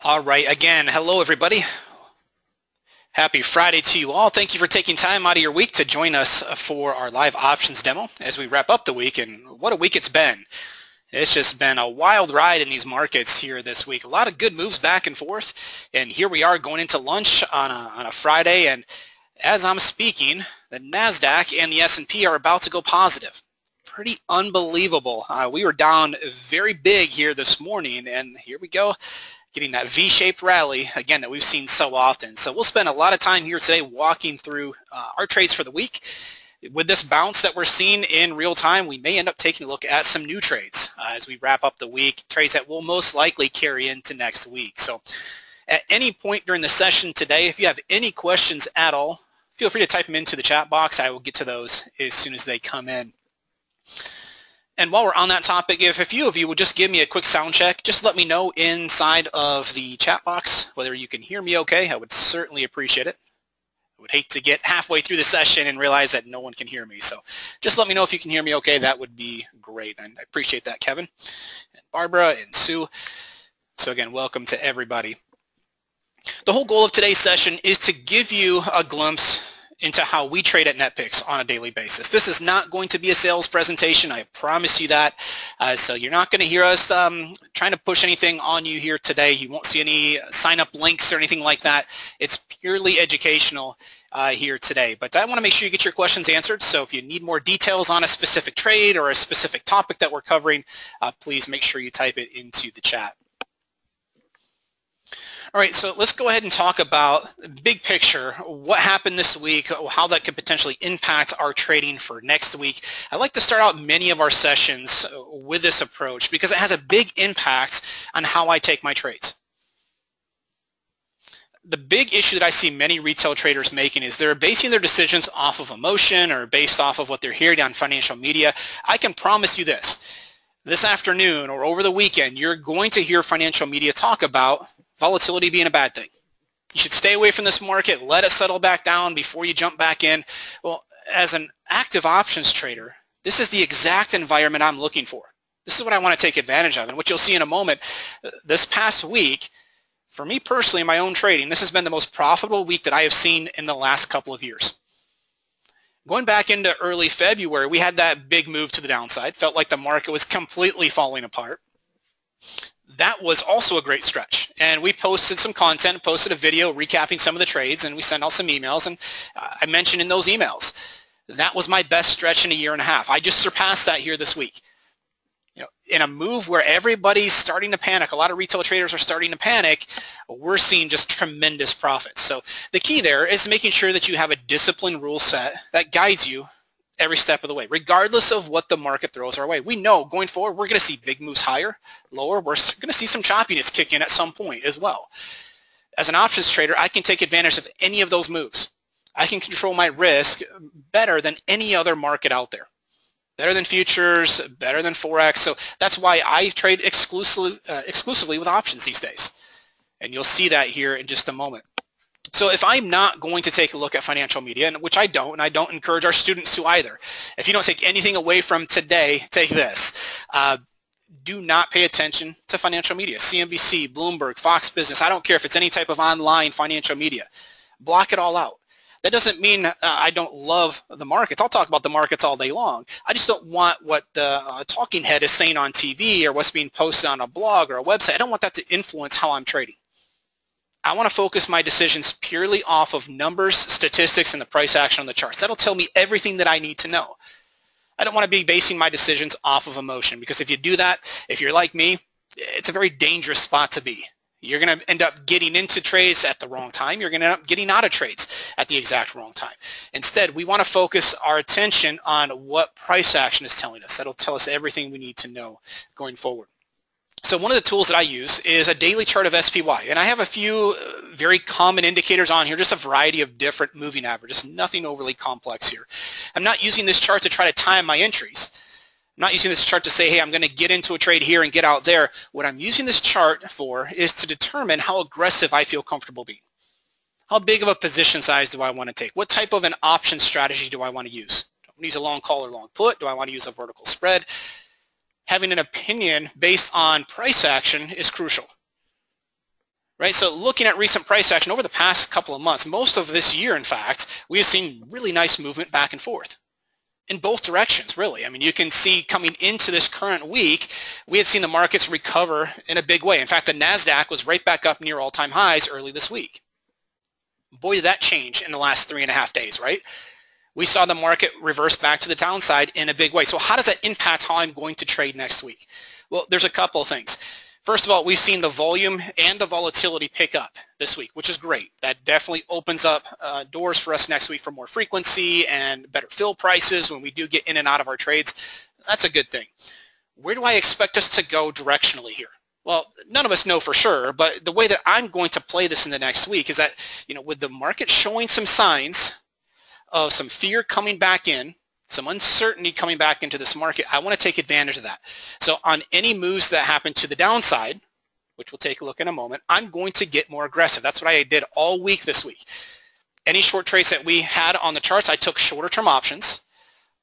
All right, again, hello everybody. Happy Friday to you all. Thank you for taking time out of your week to join us for our live options demo as we wrap up the week, and what a week it's been. It's just been a wild ride in these markets here this week. A lot of good moves back and forth, and here we are going into lunch on a Friday, and as I'm speaking, the NASDAQ and the S&P are about to go positive. Pretty unbelievable. We were down very big here this morning, and here we go, getting that V-shaped rally, again, that we've seen so often. So we'll spend a lot of time here today walking through our trades for the week. With this bounce that we're seeing in real time, we may end up taking a look at some new trades as we wrap up the week, trades that will most likely carry into next week. So at any point during the session today, if you have any questions at all, feel free to type them into the chat box. I will get to those as soon as they come in. And while we're on that topic, if a few of you would just give me a quick sound check, just let me know inside of the chat box whether you can hear me okay. I would certainly appreciate it. I would hate to get halfway through the session and realize that no one can hear me. So just let me know if you can hear me okay. That would be great. And I appreciate that, Kevin and Barbara and Sue. So again, welcome to everybody. The whole goal of today's session is to give you a glimpse into how we trade at NetPicks on a daily basis. This is not going to be a sales presentation, I promise you that. So you're not going to hear us trying to push anything on you here today. You won't see any sign-up links or anything like that. It's purely educational here today. But I want to make sure you get your questions answered. So if you need more details on a specific trade or a specific topic that we're covering, please make sure you type it into the chat. All right, so let's go ahead and talk about the big picture, what happened this week, how that could potentially impact our trading for next week. I like to start out many of our sessions with this approach because it has a big impact on how I take my trades. The big issue that I see many retail traders making is they're basing their decisions off of emotion or based off of what they're hearing on financial media. I can promise you this afternoon or over the weekend, you're going to hear financial media talk about volatility being a bad thing. You should stay away from this market, let it settle back down before you jump back in. Well, as an active options trader, this is the exact environment I'm looking for. This is what I want to take advantage of. And what you'll see in a moment, this past week, for me personally in my own trading, this has been the most profitable week that I have seen in the last couple of years. Going back into early February, we had that big move to the downside. Felt like the market was completely falling apart. That was also a great stretch. And we posted some content, posted a video recapping some of the trades, and we sent out some emails. And I mentioned in those emails, that was my best stretch in a year and a half. I just surpassed that here this week. You know, in a move where everybody's starting to panic, a lot of retail traders are starting to panic, we're seeing just tremendous profits. So the key there is making sure that you have a disciplined rule set that guides you every step of the way, regardless of what the market throws our way. We know going forward, we're going to see big moves higher, lower. We're going to see some choppiness kick in at some point as well. As an options trader, I can take advantage of any of those moves. I can control my risk better than any other market out there. Better than futures, better than Forex. So that's why I trade exclusively with options these days. And you'll see that here in just a moment. So if I'm not going to take a look at financial media, and which I don't, and I don't encourage our students to either, if you don't take anything away from today, take this. Do not pay attention to financial media. CNBC, Bloomberg, Fox Business, I don't care if it's any type of online financial media. Block it all out. That doesn't mean I don't love the markets. I'll talk about the markets all day long. I just don't want what the talking head is saying on TV or what's being posted on a blog or a website. I don't want that to influence how I'm trading. I want to focus my decisions purely off of numbers, statistics, and the price action on the charts. That'll tell me everything that I need to know. I don't want to be basing my decisions off of emotion, because if you do that, if you're like me, it's a very dangerous spot to be. You're going to end up getting into trades at the wrong time. You're going to end up getting out of trades at the exact wrong time. Instead, we want to focus our attention on what price action is telling us. That'll tell us everything we need to know going forward. So one of the tools that I use is a daily chart of SPY, and I have a few very common indicators on here, just a variety of different moving averages, nothing overly complex here. I'm not using this chart to try to time my entries. I'm not using this chart to say, hey, I'm going to get into a trade here and get out there. What I'm using this chart for is to determine how aggressive I feel comfortable being. How big of a position size do I want to take? What type of an option strategy do I want to use? Do I want to use a long call or long put? Do I want to use a vertical spread? Having an opinion based on price action is crucial. right? So looking at recent price action over the past couple of months, most of this year, in fact, we have seen really nice movement back and forth in both directions, really. I mean, you can see coming into this current week, we had seen the markets recover in a big way. In fact, the NASDAQ was right back up near all-time highs early this week. Boy, did that change in the last 3.5 days, right? We saw the market reverse back to the downside in a big way. So how does that impact how I'm going to trade next week? Well, there's a couple of things. First of all, we've seen the volume and the volatility pick up this week, which is great. That definitely opens up doors for us next week for more frequency and better fill prices when we do get in and out of our trades. That's a good thing. Where do I expect us to go directionally here? Well, none of us know for sure, but the way that I'm going to play this in the next week is that, with the market showing some signs of some fear coming back in, some uncertainty coming back into this market, I want to take advantage of that. So on any moves that happen to the downside, which we'll take a look in a moment, I'm going to get more aggressive. That's what I did all week this week. Any short trades that we had on the charts, I took shorter term options,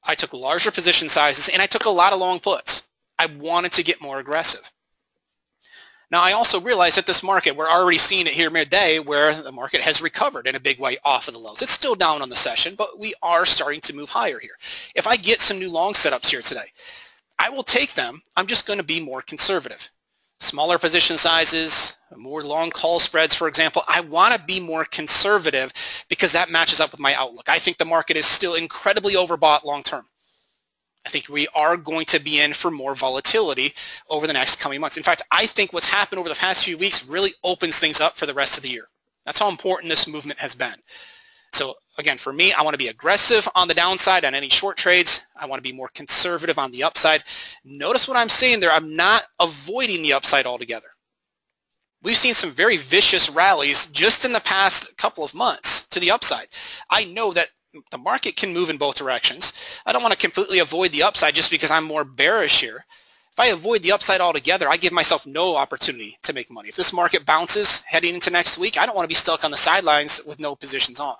I took larger position sizes, and I took a lot of long puts. I wanted to get more aggressive. Now, I also realize that this market, we're already seeing it here midday where the market has recovered in a big way off of the lows. It's still down on the session, but we are starting to move higher here. If I get some new long setups here today, I will take them. I'm just going to be more conservative. Smaller position sizes, more long call spreads, for example. I want to be more conservative because that matches up with my outlook. I think the market is still incredibly overbought long term. I think we are going to be in for more volatility over the next coming months. In fact, I think what's happened over the past few weeks really opens things up for the rest of the year. That's how important this movement has been. So again, for me, I want to be aggressive on the downside on any short trades. I want to be more conservative on the upside. Notice what I'm saying there. I'm not avoiding the upside altogether. We've seen some very vicious rallies just in the past couple of months to the upside. I know that the market can move in both directions. I don't want to completely avoid the upside just because I'm more bearish here. If I avoid the upside altogether, I give myself no opportunity to make money. If this market bounces heading into next week, I don't want to be stuck on the sidelines with no positions on.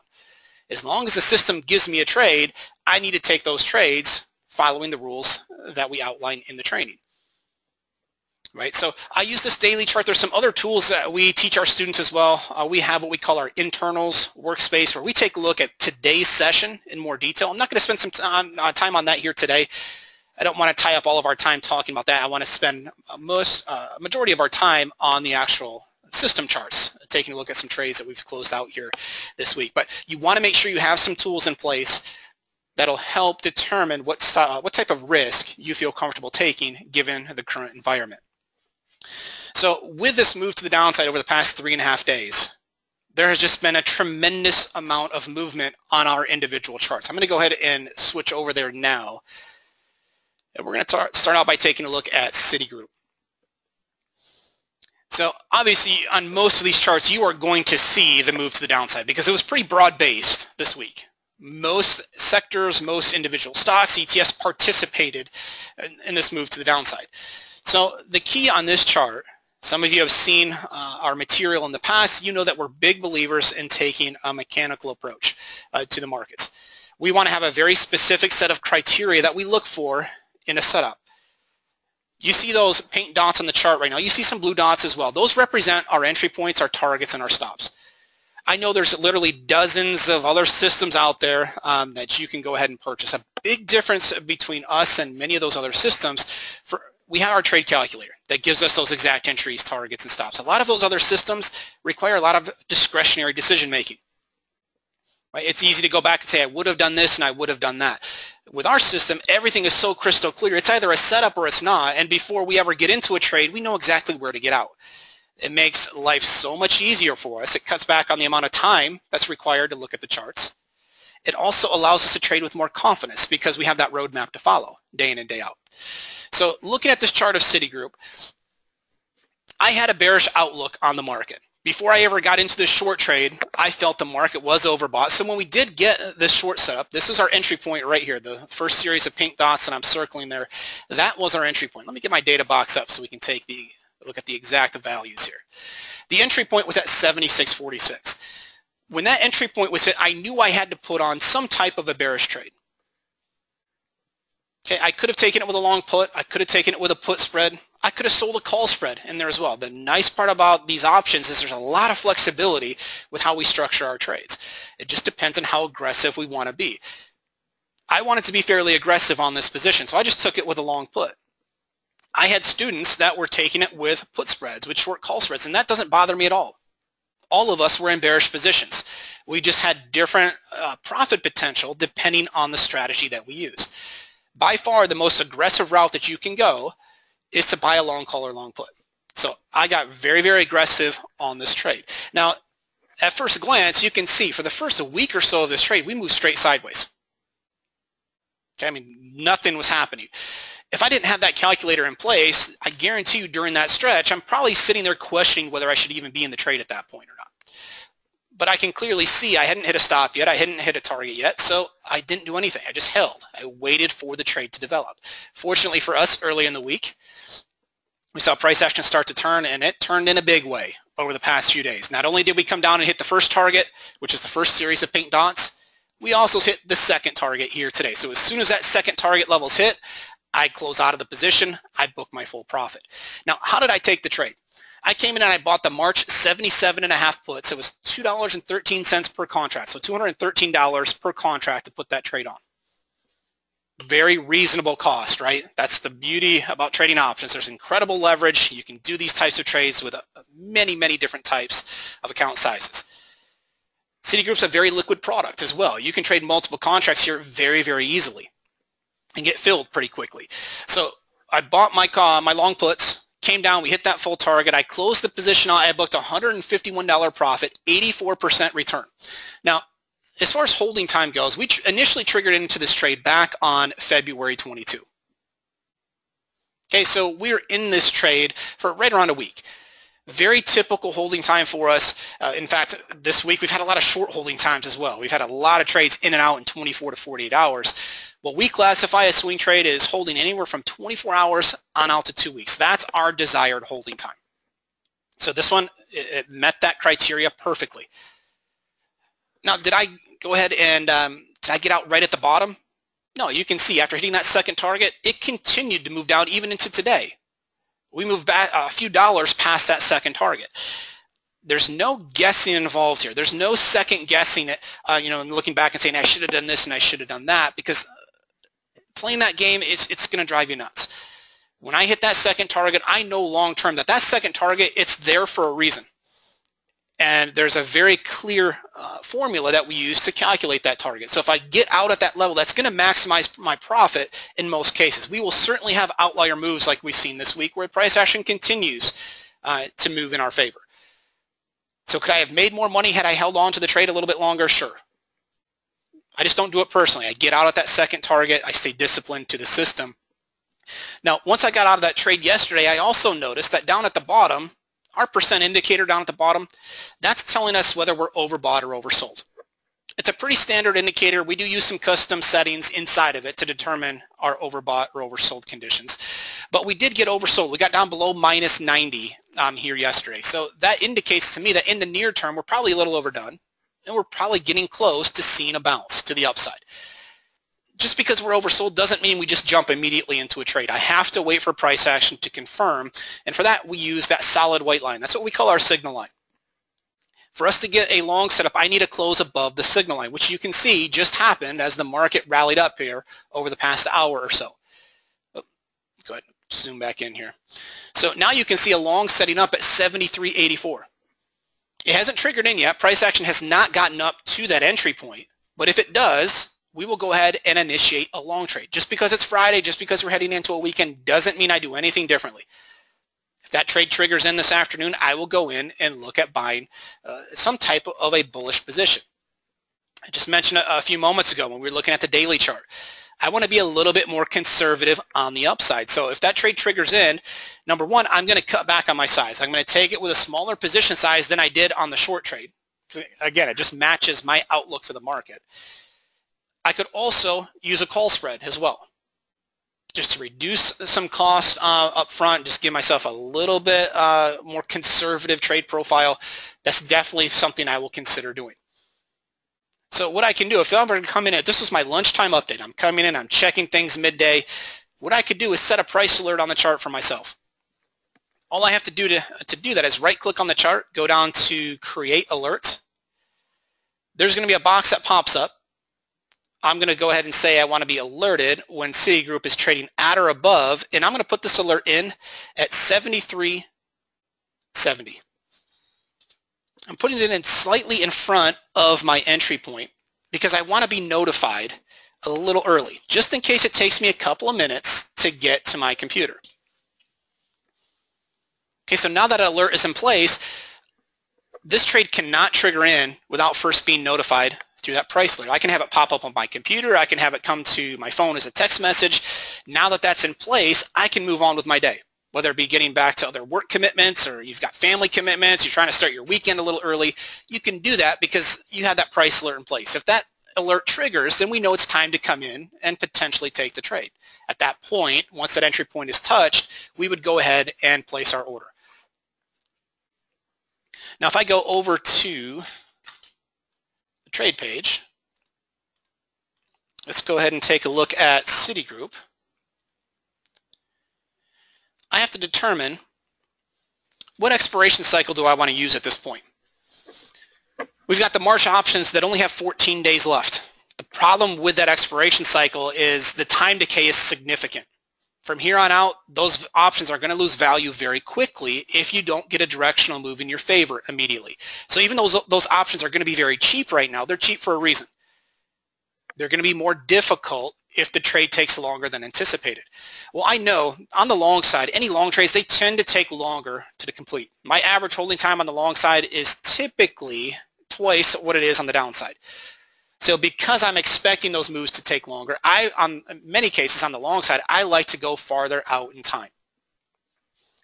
As long as the system gives me a trade, I need to take those trades following the rules that we outline in the training. Right, so I use this daily chart. There's some other tools that we teach our students as well. We have what we call our internals workspace where we take a look at today's session in more detail. I'm not going to spend some time on that here today. I don't want to tie up all of our time talking about that. I want to spend majority of our time on the actual system charts, taking a look at some trades that we've closed out here this week. But you want to make sure you have some tools in place that'll help determine what type of risk you feel comfortable taking given the current environment. So with this move to the downside over the past 3.5 days, there has just been a tremendous amount of movement on our individual charts. I'm going to go ahead and switch over there now. And we're going to start out by taking a look at Citigroup. So obviously on most of these charts, you are going to see the move to the downside because it was pretty broad-based this week. Most sectors, most individual stocks, ETFs participated in this move to the downside. So the key on this chart, some of you have seen our material in the past, you know that we're big believers in taking a mechanical approach to the markets. We want to have a very specific set of criteria that we look for in a setup. You see those pink dots on the chart right now. You see some blue dots as well. Those represent our entry points, our targets, and our stops. I know there's literally dozens of other systems out there that you can go ahead and purchase. A big difference between us and many of those other systems, we have our trade calculator that gives us those exact entries, targets, and stops. A lot of those other systems require a lot of discretionary decision making. Right? It's easy to go back and say, I would have done this and I would have done that. With our system, everything is so crystal clear. It's either a setup or it's not. And before we ever get into a trade, we know exactly where to get out. It makes life so much easier for us. It cuts back on the amount of time that's required to look at the charts. It also allows us to trade with more confidence because we have that roadmap to follow day in and day out. So looking at this chart of Citigroup, I had a bearish outlook on the market. Before I ever got into this short trade, I felt the market was overbought. So when we did get this short setup, this is our entry point right here, the first series of pink dots that I'm circling there. That was our entry point. Let me get my data box up so we can take a look at the exact values here. The entry point was at 76.46. When that entry point was hit, I knew I had to put on some type of a bearish trade. Okay, I could have taken it with a long put. I could have taken it with a put spread. I could have sold a call spread in there as well. The nice part about these options is there's a lot of flexibility with how we structure our trades. It just depends on how aggressive we want to be. I wanted to be fairly aggressive on this position, so I just took it with a long put. I had students that were taking it with put spreads, with short call spreads, and that doesn't bother me at all. All of us were in bearish positions. We just had different profit potential depending on the strategy that we use. By far, the most aggressive route that you can go is to buy a long call or long put. So I got very, very aggressive on this trade. Now, at first glance, you can see for the first week or so of this trade, we moved straight sideways. Okay, I mean, nothing was happening. If I didn't have that calculator in place, I guarantee you during that stretch, I'm probably sitting there questioning whether I should even be in the trade at that point or not. But I can clearly see I hadn't hit a stop yet. I hadn't hit a target yet, so I didn't do anything. I just held. I waited for the trade to develop. Fortunately for us, early in the week, we saw price action start to turn, and it turned in a big way over the past few days. Not only did we come down and hit the first target, which is the first series of pink dots, we also hit the second target here today. So as soon as that second target level's hit, I close out of the position, I book my full profit. Now, how did I take the trade? I came in and I bought the March 77.5 puts. It was $2.13 per contract, so $213 per contract to put that trade on. Very reasonable cost, right? That's the beauty about trading options. There's incredible leverage. You can do these types of trades with many, many different types of account sizes. Citigroup's a very liquid product as well. You can trade multiple contracts here very, very easily and get filled pretty quickly. So I bought my long puts, came down, we hit that full target. I closed the position out. I booked $151 profit, 84% return. Now, as far as holding time goes, we initially triggered into this trade back on February 22. Okay, so we're in this trade for right around a week. Very typical holding time for us. In fact, this week we've had a lot of short holding times as well. We've had a lot of trades in and out in 24 to 48 hours. What we classify as swing trade is holding anywhere from 24 hours on out to 2 weeks. That's our desired holding time. So this one, it met that criteria perfectly. Now, did I go ahead and did I get out right at the bottom? No, you can see after hitting that second target, it continued to move down even into today. We moved back a few dollars past that second target. There's no guessing involved here. There's no second guessing it, and looking back and saying, I should have done this and I should have done that, because playing that game, it's going to drive you nuts. When I hit that second target, I know long term that second target, it's there for a reason. And there's a very clear formula that we use to calculate that target. So if I get out at that level, that's going to maximize my profit in most cases. We will certainly have outlier moves like we've seen this week where price action continues to move in our favor. So could I have made more money had I held on to the trade a little bit longer? Sure. I just don't do it personally. I get out at that second target. I stay disciplined to the system. Now, once I got out of that trade yesterday, I also noticed that down at the bottom, our percent indicator down at the bottom, that's telling us whether we're overbought or oversold. It's a pretty standard indicator. We do use some custom settings inside of it to determine our overbought or oversold conditions. But we did get oversold. We got down below minus 90 here yesterday. So that indicates to me that in the near term, we're probably a little overdone, and we're probably getting close to seeing a bounce to the upside. Just because we're oversold doesn't mean we just jump immediately into a trade. I have to wait for price action to confirm, and for that we use that solid white line. That's what we call our signal line. For us to get a long setup, I need to close above the signal line, which you can see just happened as the market rallied up here over the past hour or so. Oh, go ahead, zoom back in here. So now you can see a long setting up at 73.84. It hasn't triggered in yet. Price action has not gotten up to that entry point, but if it does, we will go ahead and initiate a long trade. Just because it's Friday, just because we're heading into a weekend, doesn't mean I do anything differently. If that trade triggers in this afternoon, I will go in and look at buying some type of a bullish position. I just mentioned a few moments ago when we were looking at the daily chart. I want to be a little bit more conservative on the upside. So if that trade triggers in, number one, I'm going to cut back on my size. I'm going to take it with a smaller position size than I did on the short trade. Again, it just matches my outlook for the market. I could also use a call spread as well, just to reduce some cost up front, just give myself a little bit more conservative trade profile. That's definitely something I will consider doing. So what I can do, if I'm going to come in this is my lunchtime update. I'm coming in, I'm checking things midday. What I could do is set a price alert on the chart for myself. All I have to do to do that is right-click on the chart, go down to Create Alert. There's going to be a box that pops up. I'm going to go ahead and say I want to be alerted when Citigroup is trading at or above, and I'm going to put this alert in at 73.70. I'm putting it in slightly in front of my entry point because I want to be notified a little early, just in case it takes me a couple of minutes to get to my computer. Okay, so now that alert is in place, this trade cannot trigger in without first being notified through that price alert. I can have it pop up on my computer. I can have it come to my phone as a text message. Now that that's in place, I can move on with my day, whether it be getting back to other work commitments or you've got family commitments, you're trying to start your weekend a little early. You can do that because you have that price alert in place. If that alert triggers, then we know it's time to come in and potentially take the trade. At that point, once that entry point is touched, we would go ahead and place our order. Now, if I go over to the trade page, let's go ahead and take a look at Citigroup. I have to determine what expiration cycle do I want to use at this point. We've got the March options that only have 14 days left. The problem with that expiration cycle is the time decay is significant. From here on out, those options are going to lose value very quickly if you don't get a directional move in your favor immediately. So even though those options are going to be very cheap right now, they're cheap for a reason. They're going to be more difficult if the trade takes longer than anticipated. Well, I know on the long side, any long trades, they tend to take longer to complete. My average holding time on the long side is typically twice what it is on the downside. So because I'm expecting those moves to take longer, on many cases on the long side, I like to go farther out in time.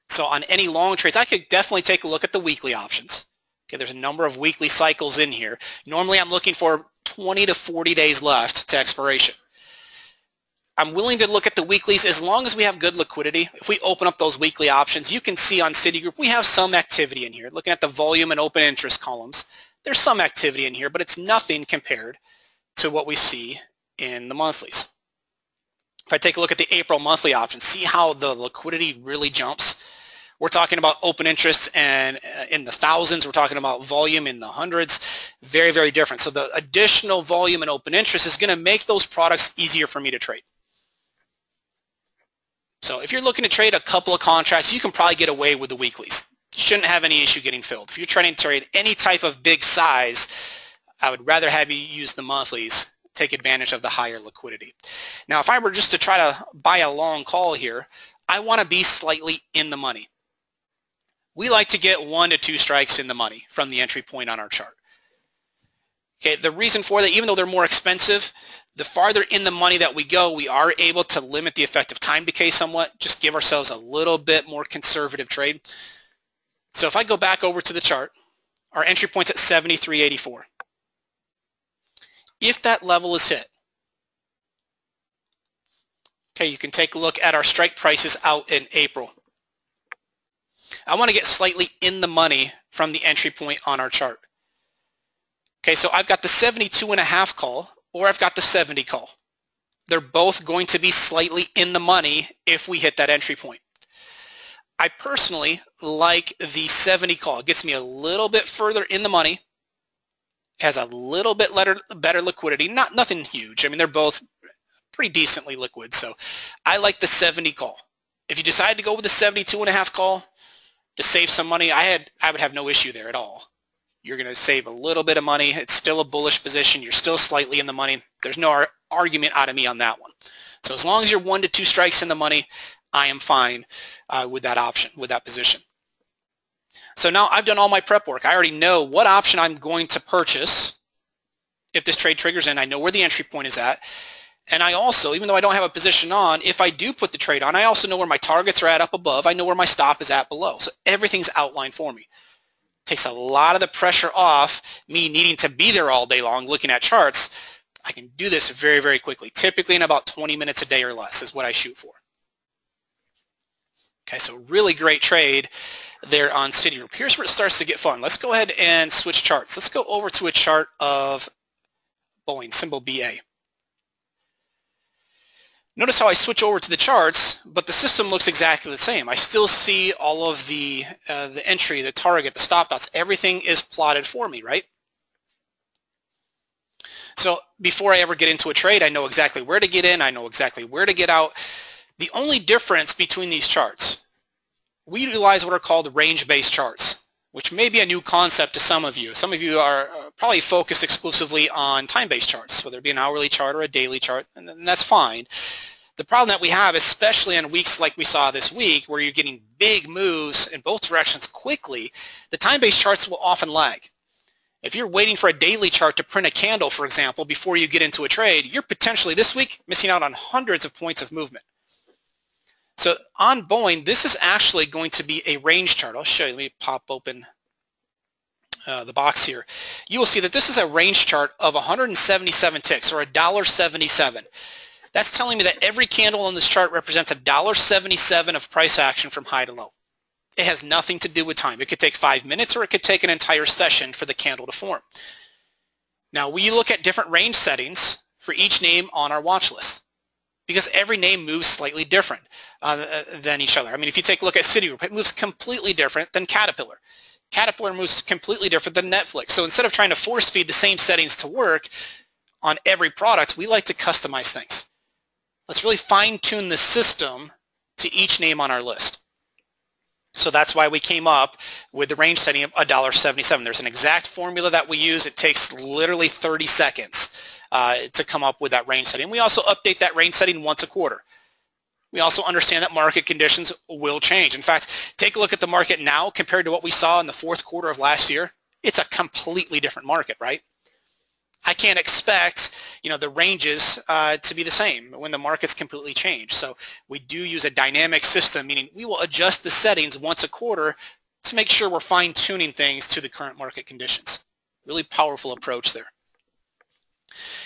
So on any long trades, I could definitely take a look at the weekly options. Okay, there's a number of weekly cycles in here. Normally I'm looking for 20 to 40 days left to expiration. I'm willing to look at the weeklies as long as we have good liquidity. If we open up those weekly options, you can see on Citigroup we have some activity in here. Looking at the volume and open interest columns, there's some activity in here, but it's nothing compared to what we see in the monthlies. If I take a look at the April monthly options, see how the liquidity really jumps. We're talking about open interest and in the thousands. We're talking about volume in the hundreds. Very, very different. So the additional volume and open interest is going to make those products easier for me to trade. So if you're looking to trade a couple of contracts, you can probably get away with the weeklies. You shouldn't have any issue getting filled. If you're trying to trade any type of big size, I would rather have you use the monthlies, take advantage of the higher liquidity. Now, if I were just to try to buy a long call here, I want to be slightly in the money. We like to get 1 to 2 strikes in the money from the entry point on our chart. Okay, the reason for that, even though they're more expensive, the farther in the money that we go, we are able to limit the effective time decay somewhat, just give ourselves a little bit more conservative trade. So if I go back over to the chart, our entry point's at 73.84. If that level is hit, okay, you can take a look at our strike prices out in April. I want to get slightly in the money from the entry point on our chart. Okay, so I've got the 72.5 call, or I've got the 70 call. They're both going to be slightly in the money if we hit that entry point. I personally like the 70 call. It gets me a little bit further in the money, has a little bit better liquidity, nothing huge. I mean, they're both pretty decently liquid, so I like the 70 call. If you decide to go with the 72.5 call to save some money, I would have no issue there at all. You're going to save a little bit of money. It's still a bullish position. You're still slightly in the money. There's no argument out of me on that one. So as long as you're 1 to 2 strikes in the money, I am fine with that option, with that position. So now I've done all my prep work. I already know what option I'm going to purchase if this trade triggers in. I know where the entry point is at. And I also, even though I don't have a position on, if I do put the trade on, I also know where my targets are at up above. I know where my stop is at below. So everything's outlined for me. Takes a lot of the pressure off me needing to be there all day long looking at charts. I can do this very, very quickly. Typically in about 20 minutes a day or less is what I shoot for. Okay, so really great trade there on Citigroup. Here's where it starts to get fun. Let's go ahead and switch charts. Let's go over to a chart of Boeing, symbol BA. Notice how I switch over to the charts, but the system looks exactly the same. I still see all of the entry, the target, the stop loss. Everything is plotted for me, right? So before I ever get into a trade, I know exactly where to get in. I know exactly where to get out. The only difference between these charts, we utilize what are called range-based charts, which may be a new concept to some of you. Some of you are probably focused exclusively on time-based charts, whether it be an hourly chart or a daily chart, and that's fine. The problem that we have, especially on weeks like we saw this week, where you're getting big moves in both directions quickly, the time-based charts will often lag. If you're waiting for a daily chart to print a candle, for example, before you get into a trade, you're potentially this week missing out on hundreds of points of movement. So on Boeing, this is actually going to be a range chart. I'll show you. Let me pop open the box here. You will see that this is a range chart of 177 ticks, or $1.77. That's telling me that every candle on this chart represents $1.77 of price action from high to low. It has nothing to do with time. It could take 5 minutes, or it could take an entire session for the candle to form. Now, we look at different range settings for each name on our watch list, because every name moves slightly different than each other. I mean, if you take a look at Citigroup, it moves completely different than Caterpillar. Caterpillar moves completely different than Netflix. So instead of trying to force feed the same settings to work on every product, we like to customize things. Let's really fine-tune the system to each name on our list. So that's why we came up with the range setting of $1.77. There's an exact formula that we use. It takes literally 30 seconds to come up with that range setting. We also update that range setting once a quarter. We also understand that market conditions will change. In fact, take a look at the market now compared to what we saw in the fourth quarter of last year. It's a completely different market, right? I can't expect, the ranges to be the same when the markets completely change. So we do use a dynamic system, meaning we will adjust the settings once a quarter to make sure we're fine-tuning things to the current market conditions. Really powerful approach there.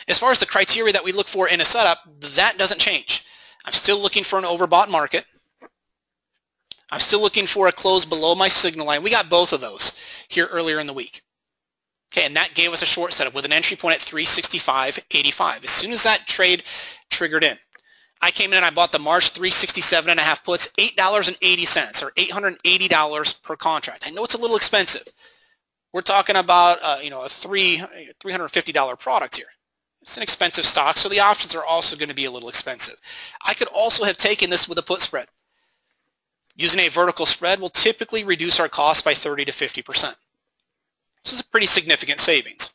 As far as the criteria that we look for in a setup, that doesn't change. I'm still looking for an overbought market. I'm still looking for a close below my signal line. We got both of those here earlier in the week. Okay, and that gave us a short setup with an entry point at 365.85. As soon as that trade triggered in, I came in and I bought the March 367.5 puts, $8.80 or $880 per contract. I know it's a little expensive. We're talking about a $350 product here. It's an expensive stock, so the options are also going to be a little expensive. I could also have taken this with a put spread. Using a vertical spread will typically reduce our cost by 30 to 50%. This is a pretty significant savings.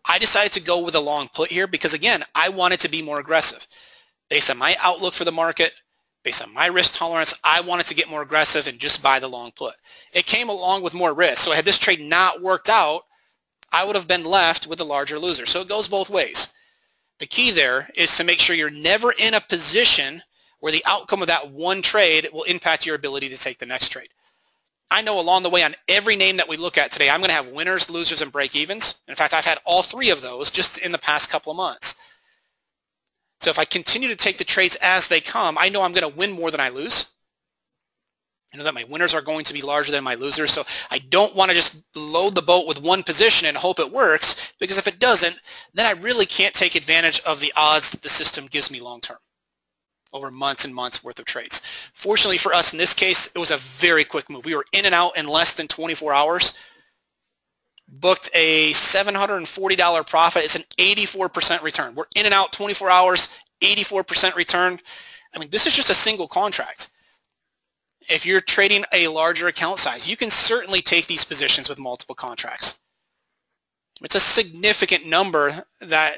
I decided to go with a long put here because, again, I wanted to be more aggressive. Based on my outlook for the market, based on my risk tolerance, I wanted to get more aggressive and just buy the long put. It came along with more risk. So had this trade not worked out, I would have been left with a larger loser. So it goes both ways. The key there is to make sure you're never in a position where the outcome of that one trade will impact your ability to take the next trade. I know along the way on every name that we look at today, I'm going to have winners, losers, and break-evens. In fact, I've had all three of those just in the past couple of months. So if I continue to take the trades as they come, I know I'm going to win more than I lose. I know that my winners are going to be larger than my losers. So I don't want to just load the boat with one position and hope it works, because if it doesn't, then I really can't take advantage of the odds that the system gives me long-term over months and months worth of trades. Fortunately for us in this case, it was a very quick move. We were in and out in less than 24 hours, booked a $740 profit. It's an 84% return. We're in and out 24 hours, 84% return. I mean, this is just a single contract. If you're trading a larger account size, you can certainly take these positions with multiple contracts. It's a significant number that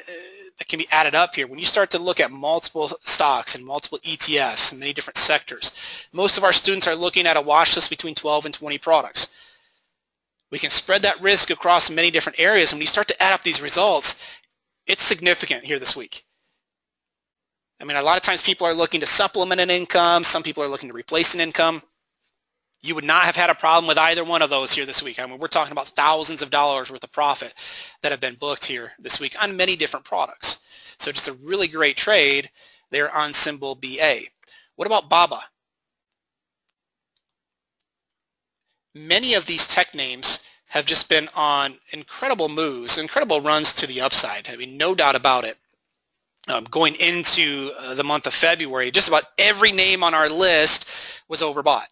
can be added up here. When you start to look at multiple stocks and multiple ETFs and many different sectors, most of our students are looking at a watch list between 12 and 20 products. We can spread that risk across many different areas, and when you start to add up these results, it's significant here this week. I mean, a lot of times people are looking to supplement an income. Some people are looking to replace an income. You would not have had a problem with either one of those here this week. I mean, we're talking about thousands of dollars worth of profit that have been booked here this week on many different products. So just a really great trade there on symbol BA. What about BABA? Many of these tech names have just been on incredible moves, incredible runs to the upside. I mean, no doubt about it. Going into the month of February, just about every name on our list was overbought.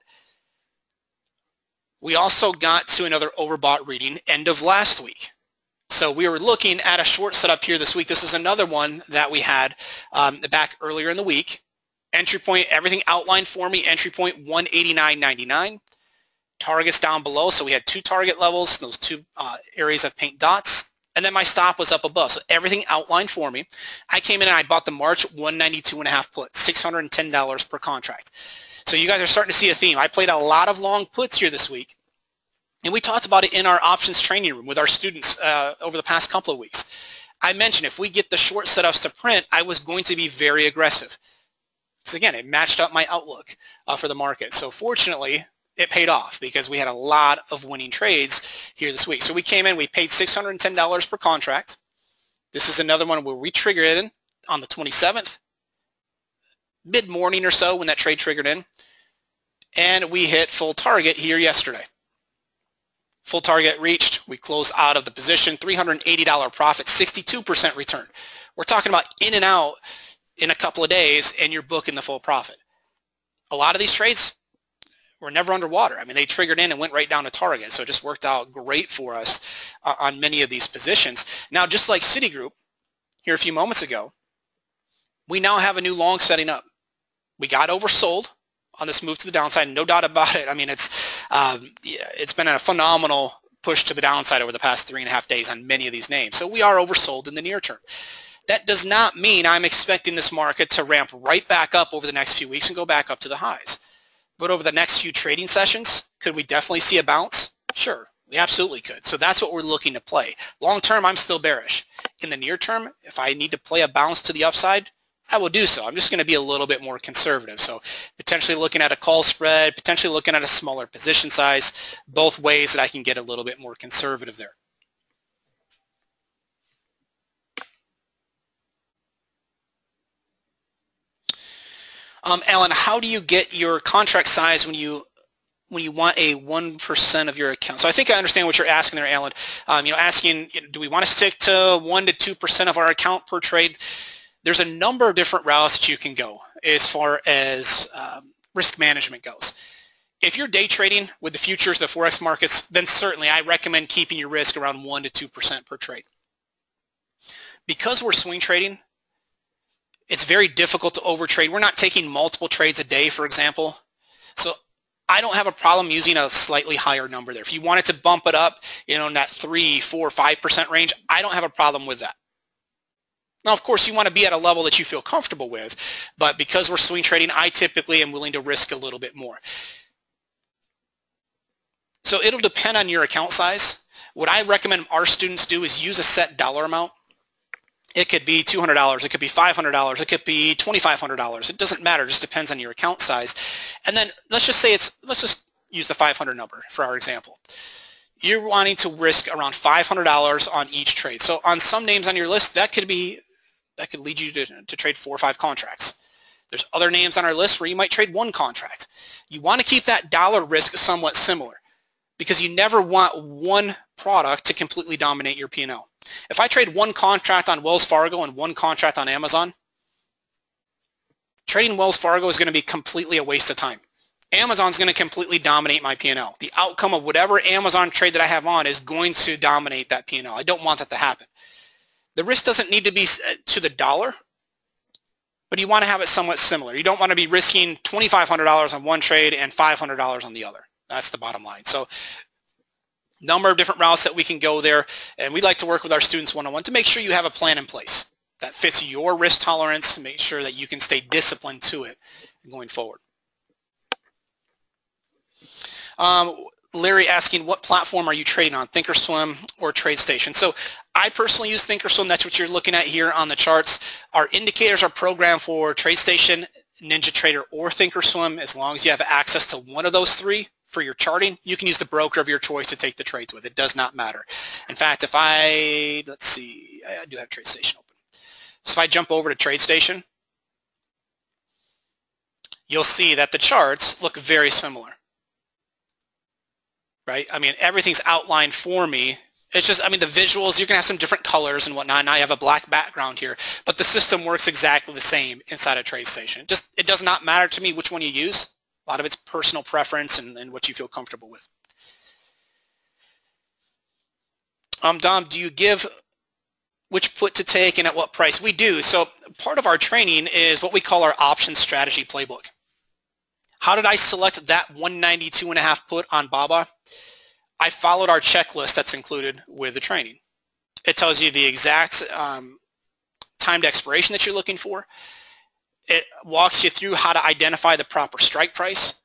We also got to another overbought reading end of last week. So we were looking at a short setup here this week. This is another one that we had back earlier in the week. Entry point, everything outlined for me. Entry point 189.99. Targets down below. So we had two target levels, those two areas of pink dots. And then my stop was up above. So everything outlined for me. I came in and I bought the March 192.5 put, $610 per contract. So you guys are starting to see a theme. I played a lot of long puts here this week. And we talked about it in our options training room with our students over the past couple of weeks. I mentioned if we get the short setups to print, I was going to be very aggressive. Because again, it matched up my outlook for the market. So fortunately, it paid off because we had a lot of winning trades here this week. So we came in, we paid $610 per contract. This is another one where we triggered in on the 27th, mid-morning or so when that trade triggered in. And we hit full target here yesterday. Full target reached, we closed out of the position, $380 profit, 62% return. We're talking about in and out in a couple of days and you're booking the full profit. A lot of these trades were never underwater. I mean, they triggered in and went right down to target, so it just worked out great for us on many of these positions. Now, just like Citigroup here a few moments ago, we now have a new long setting up. We got oversold on this move to the downside, no doubt about it. I mean, it's been a phenomenal push to the downside over the past 3.5 days on many of these names. So we are oversold in the near term. That does not mean I'm expecting this market to ramp right back up over the next few weeks and go back up to the highs. But over the next few trading sessions, could we definitely see a bounce? Sure, we absolutely could. So that's what we're looking to play. Long term, I'm still bearish. In the near term, if I need to play a bounce to the upside, I will do so. I'm just going to be a little bit more conservative. So potentially looking at a call spread, potentially looking at a smaller position size, both ways that I can get a little bit more conservative there. Alan, how do you get your contract size when you want a 1% of your account? So I think I understand what you're asking there, Alan. Asking, do we want to stick to 1 to 2% of our account per trade? There's a number of different routes that you can go as far as risk management goes. If you're day trading with the futures, the Forex markets, then certainly I recommend keeping your risk around 1 to 2% per trade. Because we're swing trading, it's very difficult to overtrade. We're not taking multiple trades a day, for example. So I don't have a problem using a slightly higher number there. If you wanted to bump it up, in that 3, 4, 5% range, I don't have a problem with that. Now, of course, you want to be at a level that you feel comfortable with, but because we're swing trading, I typically am willing to risk a little bit more. So it'll depend on your account size. What I recommend our students do is use a set dollar amount. It could be $200, it could be $500, it could be $2,500. It doesn't matter, it just depends on your account size. And then let's just use the 500 number for our example. You're wanting to risk around $500 on each trade. So on some names on your list, that could lead you to trade 4 or 5 contracts. There's other names on our list where you might trade 1 contract. You want to keep that dollar risk somewhat similar because you never want one product to completely dominate your P&L. If I trade 1 contract on Wells Fargo and 1 contract on Amazon, trading Wells Fargo is going to be completely a waste of time. Amazon's going to completely dominate my P&L. The outcome of whatever Amazon trade that I have on is going to dominate that P&L. I don't want that to happen. The risk doesn't need to be to the dollar, but you want to have it somewhat similar. You don't want to be risking $2,500 on one trade and $500 on the other. That's the bottom line. So number of different routes that we can go there, and we like to work with our students one-on-one to make sure you have a plan in place that fits your risk tolerance, to make sure that you can stay disciplined to it going forward. Larry asking, what platform are you trading on, Thinkorswim or TradeStation? So I personally use Thinkorswim. That's what you're looking at here on the charts. Our indicators are programmed for TradeStation, NinjaTrader, or Thinkorswim. As long as you have access to one of those 3 for your charting, you can use the broker of your choice to take the trades with. It does not matter. In fact, if let's see, I do have TradeStation open. So if I jump over to TradeStation, you'll see that the charts look very similar. Right? I mean, everything's outlined for me It's just, I mean, the visuals, you're going to have some different colors and whatnot, and I have a black background here, but the system works exactly the same inside a TradeStation. Just, it does not matter to me which one you use. A lot of it's personal preference and what you feel comfortable with. Dom, do you give which put to take and at what price? We do. So part of our training is what we call our option strategy playbook. How did I select that 192.5 put on BABA? I followed our checklist that's included with the training. It tells you the exact timed expiration that you're looking for. It walks you through how to identify the proper strike price.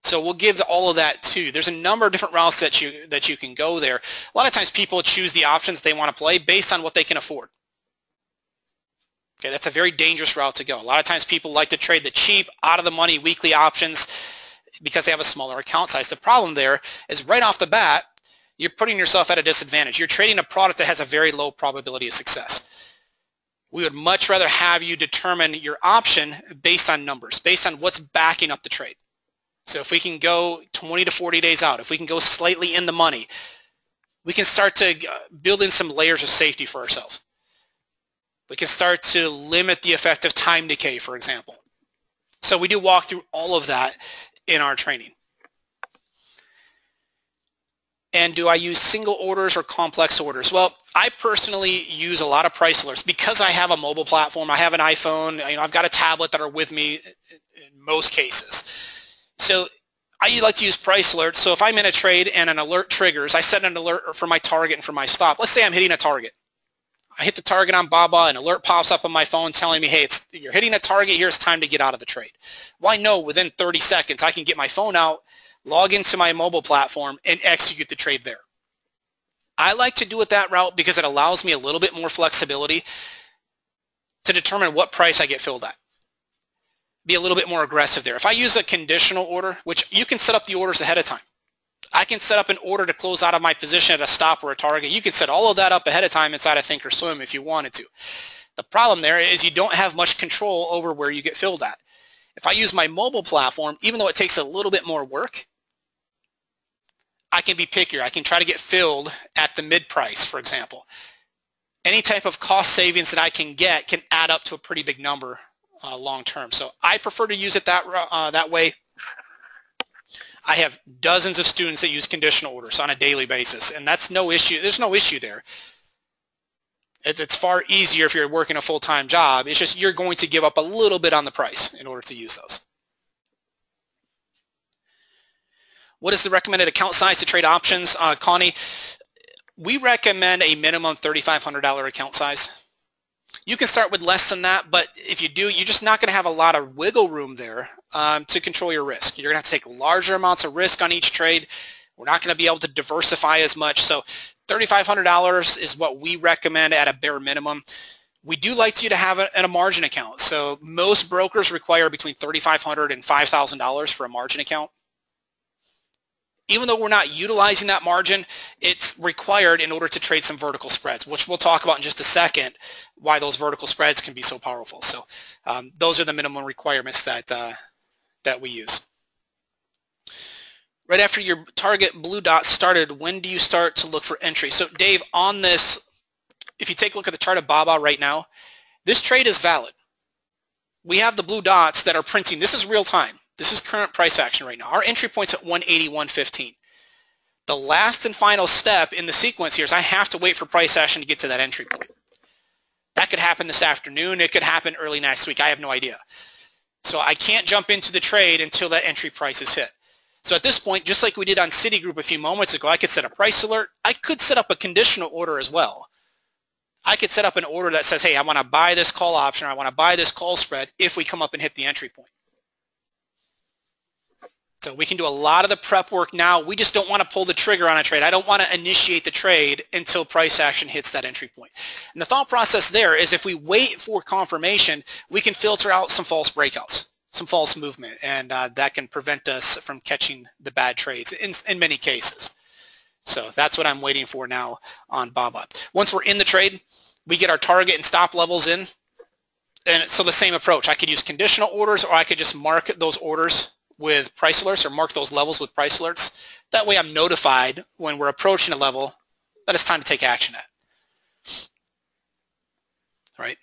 So we'll give all of that too. There's a number of different routes that you can go there. A lot of times people choose the options that they want to play based on what they can afford. Okay, that's a very dangerous route to go. A lot of times people like to trade the cheap, out of the money weekly options because they have a smaller account size. The problem there is right off the bat, you're putting yourself at a disadvantage. You're trading a product that has a very low probability of success. We would much rather have you determine your option based on numbers, based on what's backing up the trade. So if we can go 20 to 40 days out, if we can go slightly in the money, we can start to build in some layers of safety for ourselves. We can start to limit the effect of time decay, for example. So we do walk through all of that in our training. And do I use single orders or complex orders? Well, I personally use a lot of price alerts because I have a mobile platform. I have an iPhone. I've got a tablet that are with me in most cases. So I like to use price alerts. So if I'm in a trade and an alert triggers, I set an alert for my target and for my stop. Let's say I'm hitting a target. I hit the target on BABA, an alert pops up on my phone telling me, hey, you're hitting a target, here, it's time to get out of the trade. Well, I know within 30 seconds I can get my phone out, log into my mobile platform, and execute the trade there. I like to do it that route because it allows me a little bit more flexibility to determine what price I get filled at. Be a little bit more aggressive there. If I use a conditional order, which you can set up the orders ahead of time. I can set up an order to close out of my position at a stop or a target. You can set all of that up ahead of time inside of Thinkorswim if you wanted to. The problem there is you don't have much control over where you get filled at. If I use my mobile platform, even though it takes a little bit more work, I can be pickier. I can try to get filled at the mid price, for example. Any type of cost savings that I can get can add up to a pretty big number long term. So I prefer to use it that way. I have dozens of students that use conditional orders on a daily basis, and that's no issue. There's no issue there. It's far easier if you're working a full-time job. It's just you're going to give up a little bit on the price in order to use those. What is the recommended account size to trade options? Connie, we recommend a minimum $3,500 account size. You can start with less than that, but if you do, you're just not going to have a lot of wiggle room there to control your risk. You're going to have to take larger amounts of risk on each trade. We're not going to be able to diversify as much. So $3,500 is what we recommend at a bare minimum. We do like you to have a margin account. So most brokers require between $3,500 and $5,000 for a margin account. Even though we're not utilizing that margin, it's required in order to trade some vertical spreads, which we'll talk about in just a second, why those vertical spreads can be so powerful. So those are the minimum requirements that we use. Right after your target blue dot started, when do you start to look for entry? So Dave, on this, if you take a look at the chart of BABA right now, this trade is valid. We have the blue dots that are printing. This is real time. This is current price action right now. Our entry point's at 181.15. The last and final step in the sequence here is I have to wait for price action to get to that entry point. That could happen this afternoon. It could happen early next week. I have no idea. So I can't jump into the trade until that entry price is hit. So at this point, just like we did on Citigroup a few moments ago, I could set a price alert. I could set up a conditional order as well. I could set up an order that says, hey, I want to buy this call option, or I want to buy this call spread if we come up and hit the entry point. So we can do a lot of the prep work now. We just don't want to pull the trigger on a trade. I don't want to initiate the trade until price action hits that entry point. And the thought process there is if we wait for confirmation, we can filter out some false breakouts, some false movement, and that can prevent us from catching the bad trades in many cases. So that's what I'm waiting for now on BABA. Once we're in the trade, we get our target and stop levels in. And so the same approach. I could use conditional orders, or I could just mark those orders with price alerts, or mark those levels with price alerts. That way I'm notified when we're approaching a level that it's time to take action at. Right?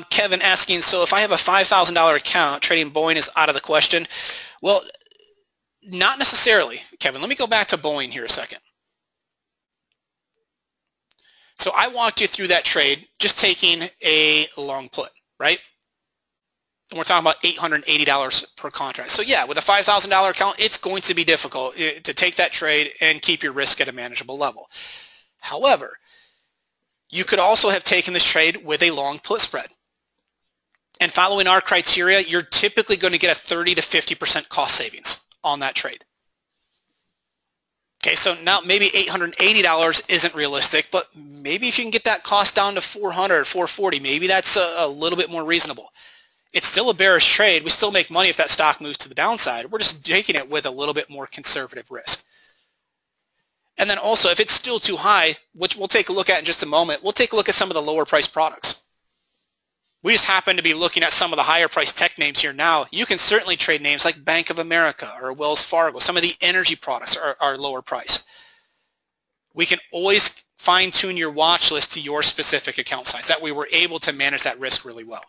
Kevin asking, so if I have a $5,000 account, trading Boeing is out of the question. Well, not necessarily, Kevin. Let me go back to Boeing here a second. So I walked you through that trade, just taking a long put, right? And we're talking about $880 per contract. So yeah, with a $5,000 account, it's going to be difficult to take that trade and keep your risk at a manageable level. However, you could also have taken this trade with a long put spread. And following our criteria, you're typically going to get a 30 to 50% cost savings on that trade. Okay, so now maybe $880 isn't realistic, but maybe if you can get that cost down to $400, $440, maybe that's a little bit more reasonable. It's still a bearish trade. We still make money if that stock moves to the downside. We're just taking it with a little bit more conservative risk. And then also, if it's still too high, which we'll take a look at in just a moment, we'll take a look at some of the lower priced products. We just happen to be looking at some of the higher priced tech names here now. You can certainly trade names like Bank of America or Wells Fargo. Some of the energy products are lower priced. We can always fine tune your watch list to your specific account size. That way we're able to manage that risk really well.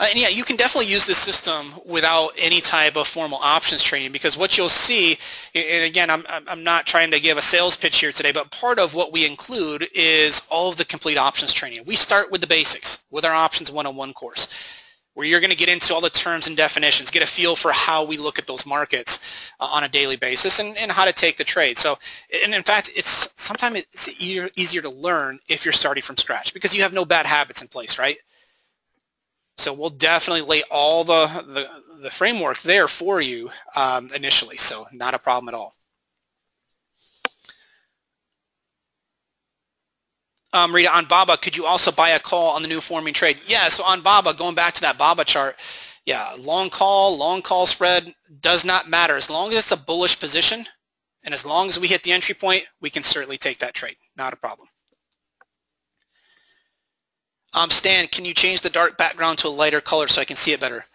And yeah, you can definitely use this system without any type of formal options trading, because what you'll see, and again, I'm not trying to give a sales pitch here today, but part of what we include is all of the complete options training. We start with the basics with our Options 101 course, where you're going to get into all the terms and definitions, get a feel for how we look at those markets on a daily basis and how to take the trade. So, and in fact, sometimes it's easier to learn if you're starting from scratch because you have no bad habits in place, right? So we'll definitely lay all the framework there for you initially, so not a problem at all. Rita, on BABA, could you also buy a call on the new forming trade? Yeah, so on BABA, going back to that BABA chart, yeah, long call spread does not matter. As long as it's a bullish position and as long as we hit the entry point, we can certainly take that trade. Not a problem. Stan, can you change the dark background to a lighter color so I can see it better?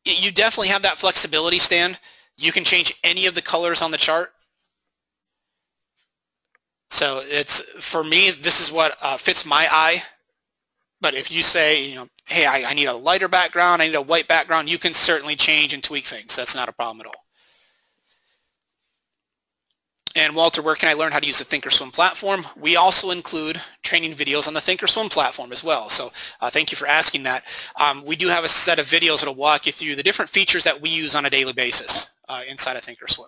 You definitely have that flexibility, Stan. You can change any of the colors on the chart. So it's, for me, this is what fits my eye. But if you say, hey, I need a lighter background, I need a white background, you can certainly change and tweak things. That's not a problem at all. And Walter, where can I learn how to use the Thinkorswim platform? We also include training videos on the Thinkorswim platform as well. So thank you for asking that. We do have a set of videos that will walk you through the different features that we use on a daily basis inside of Thinkorswim.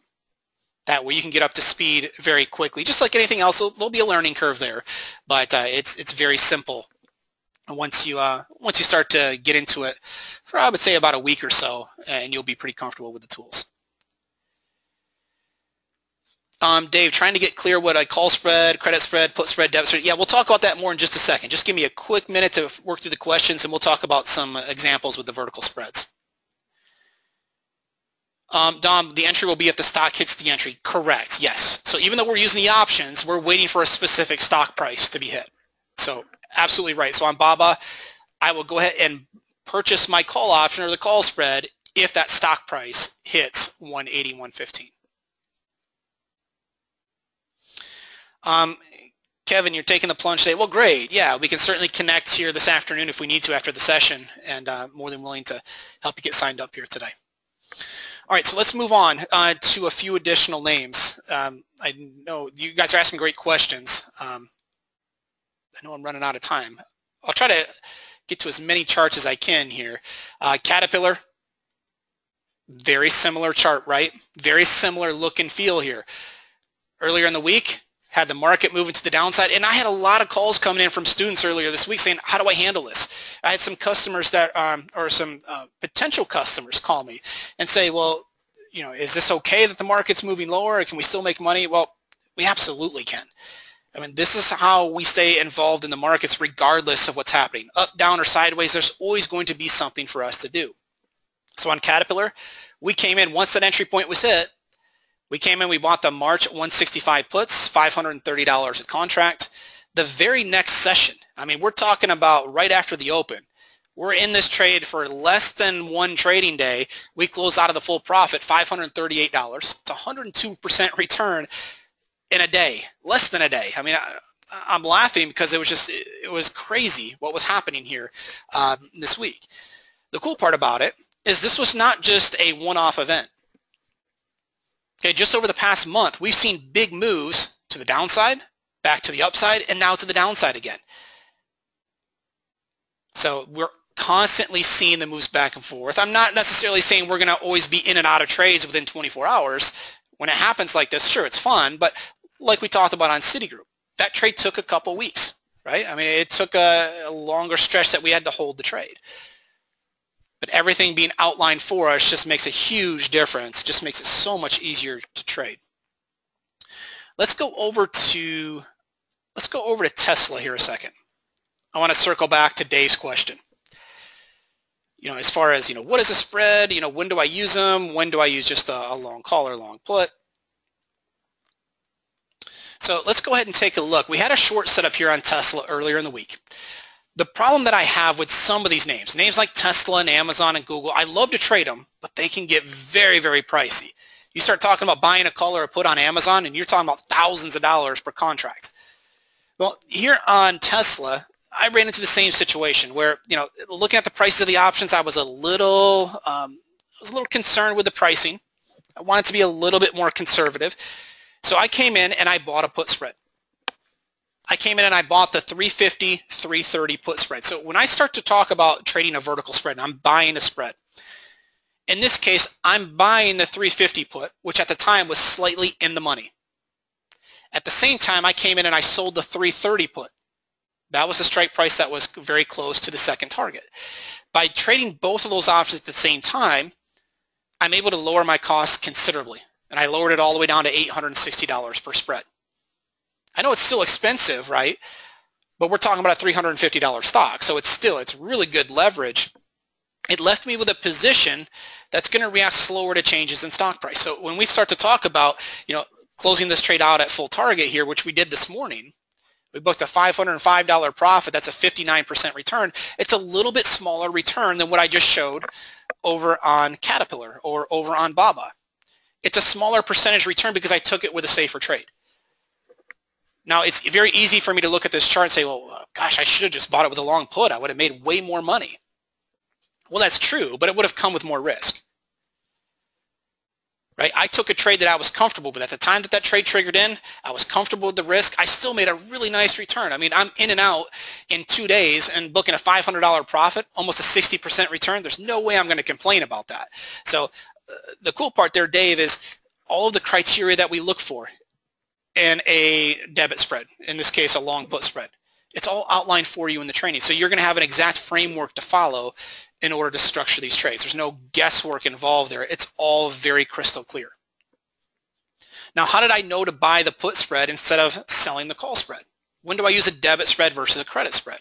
That way you can get up to speed very quickly. Just like anything else, there'll be a learning curve there, but it's very simple once you start to get into it for, I would say, about a week or so, and you'll be pretty comfortable with the tools. Dave, trying to get clear what a call spread, credit spread, put spread, debit spread. Yeah, we'll talk about that more in just a second. Just give me a quick minute to work through the questions, and we'll talk about some examples with the vertical spreads. Dom, the entry will be if the stock hits the entry. Correct, yes. So even though we're using the options, we're waiting for a specific stock price to be hit. So absolutely right. So on BABA, I will go ahead and purchase my call option or the call spread if that stock price hits 180, 115. Kevin, you're taking the plunge today. Well, great. Yeah, we can certainly connect here this afternoon if we need to after the session, and more than willing to help you get signed up here today. All right, so let's move on to a few additional names. I know you guys are asking great questions. I know I'm running out of time. I'll try to get to as many charts as I can here. Caterpillar, very similar chart, right? Very similar look and feel here. Earlier in the week, had the market moving to the downside, and I had a lot of calls coming in from students earlier this week saying, how do I handle this? I had some customers that, or some potential customers call me and say, well, is this okay that the market's moving lower, or can we still make money? Well, we absolutely can. I mean, this is how we stay involved in the markets regardless of what's happening. Up, down, or sideways, there's always going to be something for us to do. So on Caterpillar, we came in once that entry point was hit. We came in, we bought the March 165 puts, $530 a contract. The very next session, I mean, we're talking about right after the open, we're in this trade for less than one trading day. We close out of the full profit, $538. It's 102% return in a day, less than a day. I mean, I'm laughing because it was crazy what was happening here this week. The cool part about it is this was not just a one-off event. Okay, just over the past month, we've seen big moves to the downside, back to the upside, and now to the downside again. So we're constantly seeing the moves back and forth. I'm not necessarily saying we're going to always be in and out of trades within 24 hours. When it happens like this, sure, it's fun, but like we talked about on Citigroup, that trade took a couple weeks, right? I mean, it took a longer stretch that we had to hold the trade. But everything being outlined for us just makes a huge difference. It just makes it so much easier to trade. Let's go over to Tesla here a second. I want to circle back to Dave's question. As far as, what is a spread? When do I use them? When do I use just a long call or long put? So let's go ahead and take a look. We had a short setup here on Tesla earlier in the week. The problem that I have with some of these names like Tesla and Amazon and Google, I love to trade them, but they can get very, very pricey. You start talking about buying a call or a put on Amazon, and you're talking about thousands of dollars per contract. Well, here on Tesla, I ran into the same situation where, looking at the prices of the options, I was a little concerned with the pricing. I wanted to be a little bit more conservative. So I came in and I bought a put spread. I came in and I bought the 350, 330 put spread. So when I start to talk about trading a vertical spread, I'm buying a spread. In this case, I'm buying the 350 put, which at the time was slightly in the money. At the same time, I came in and I sold the 330 put. That was the strike price that was very close to the second target. By trading both of those options at the same time, I'm able to lower my costs considerably. And I lowered it all the way down to $860 per spread. I know it's still expensive, right? But we're talking about a $350 stock, so it's really good leverage. It left me with a position that's going to react slower to changes in stock price. So when we start to talk about, closing this trade out at full target here, which we did this morning, we booked a $505 profit. That's a 59% return. It's a little bit smaller return than what I just showed over on Caterpillar or over on Baba. It's a smaller percentage return because I took it with a safer trade. Now, it's very easy for me to look at this chart and say, well, gosh, I should have just bought it with a long put. I would have made way more money. Well, that's true, but it would have come with more risk. Right? I took a trade that I was comfortable with. At the time that trade triggered in, I was comfortable with the risk. I still made a really nice return. I mean, I'm in and out in 2 days and booking a $500 profit, almost a 60% return. There's no way I'm going to complain about that. So the cool part there, Dave, is all of the criteria that we look for in a debit spread, in this case, a long put spread. It's all outlined for you in the training. So you're going to have an exact framework to follow in order to structure these trades. There's no guesswork involved there. It's all very crystal clear. Now, how did I know to buy the put spread instead of selling the call spread? When do I use a debit spread versus a credit spread?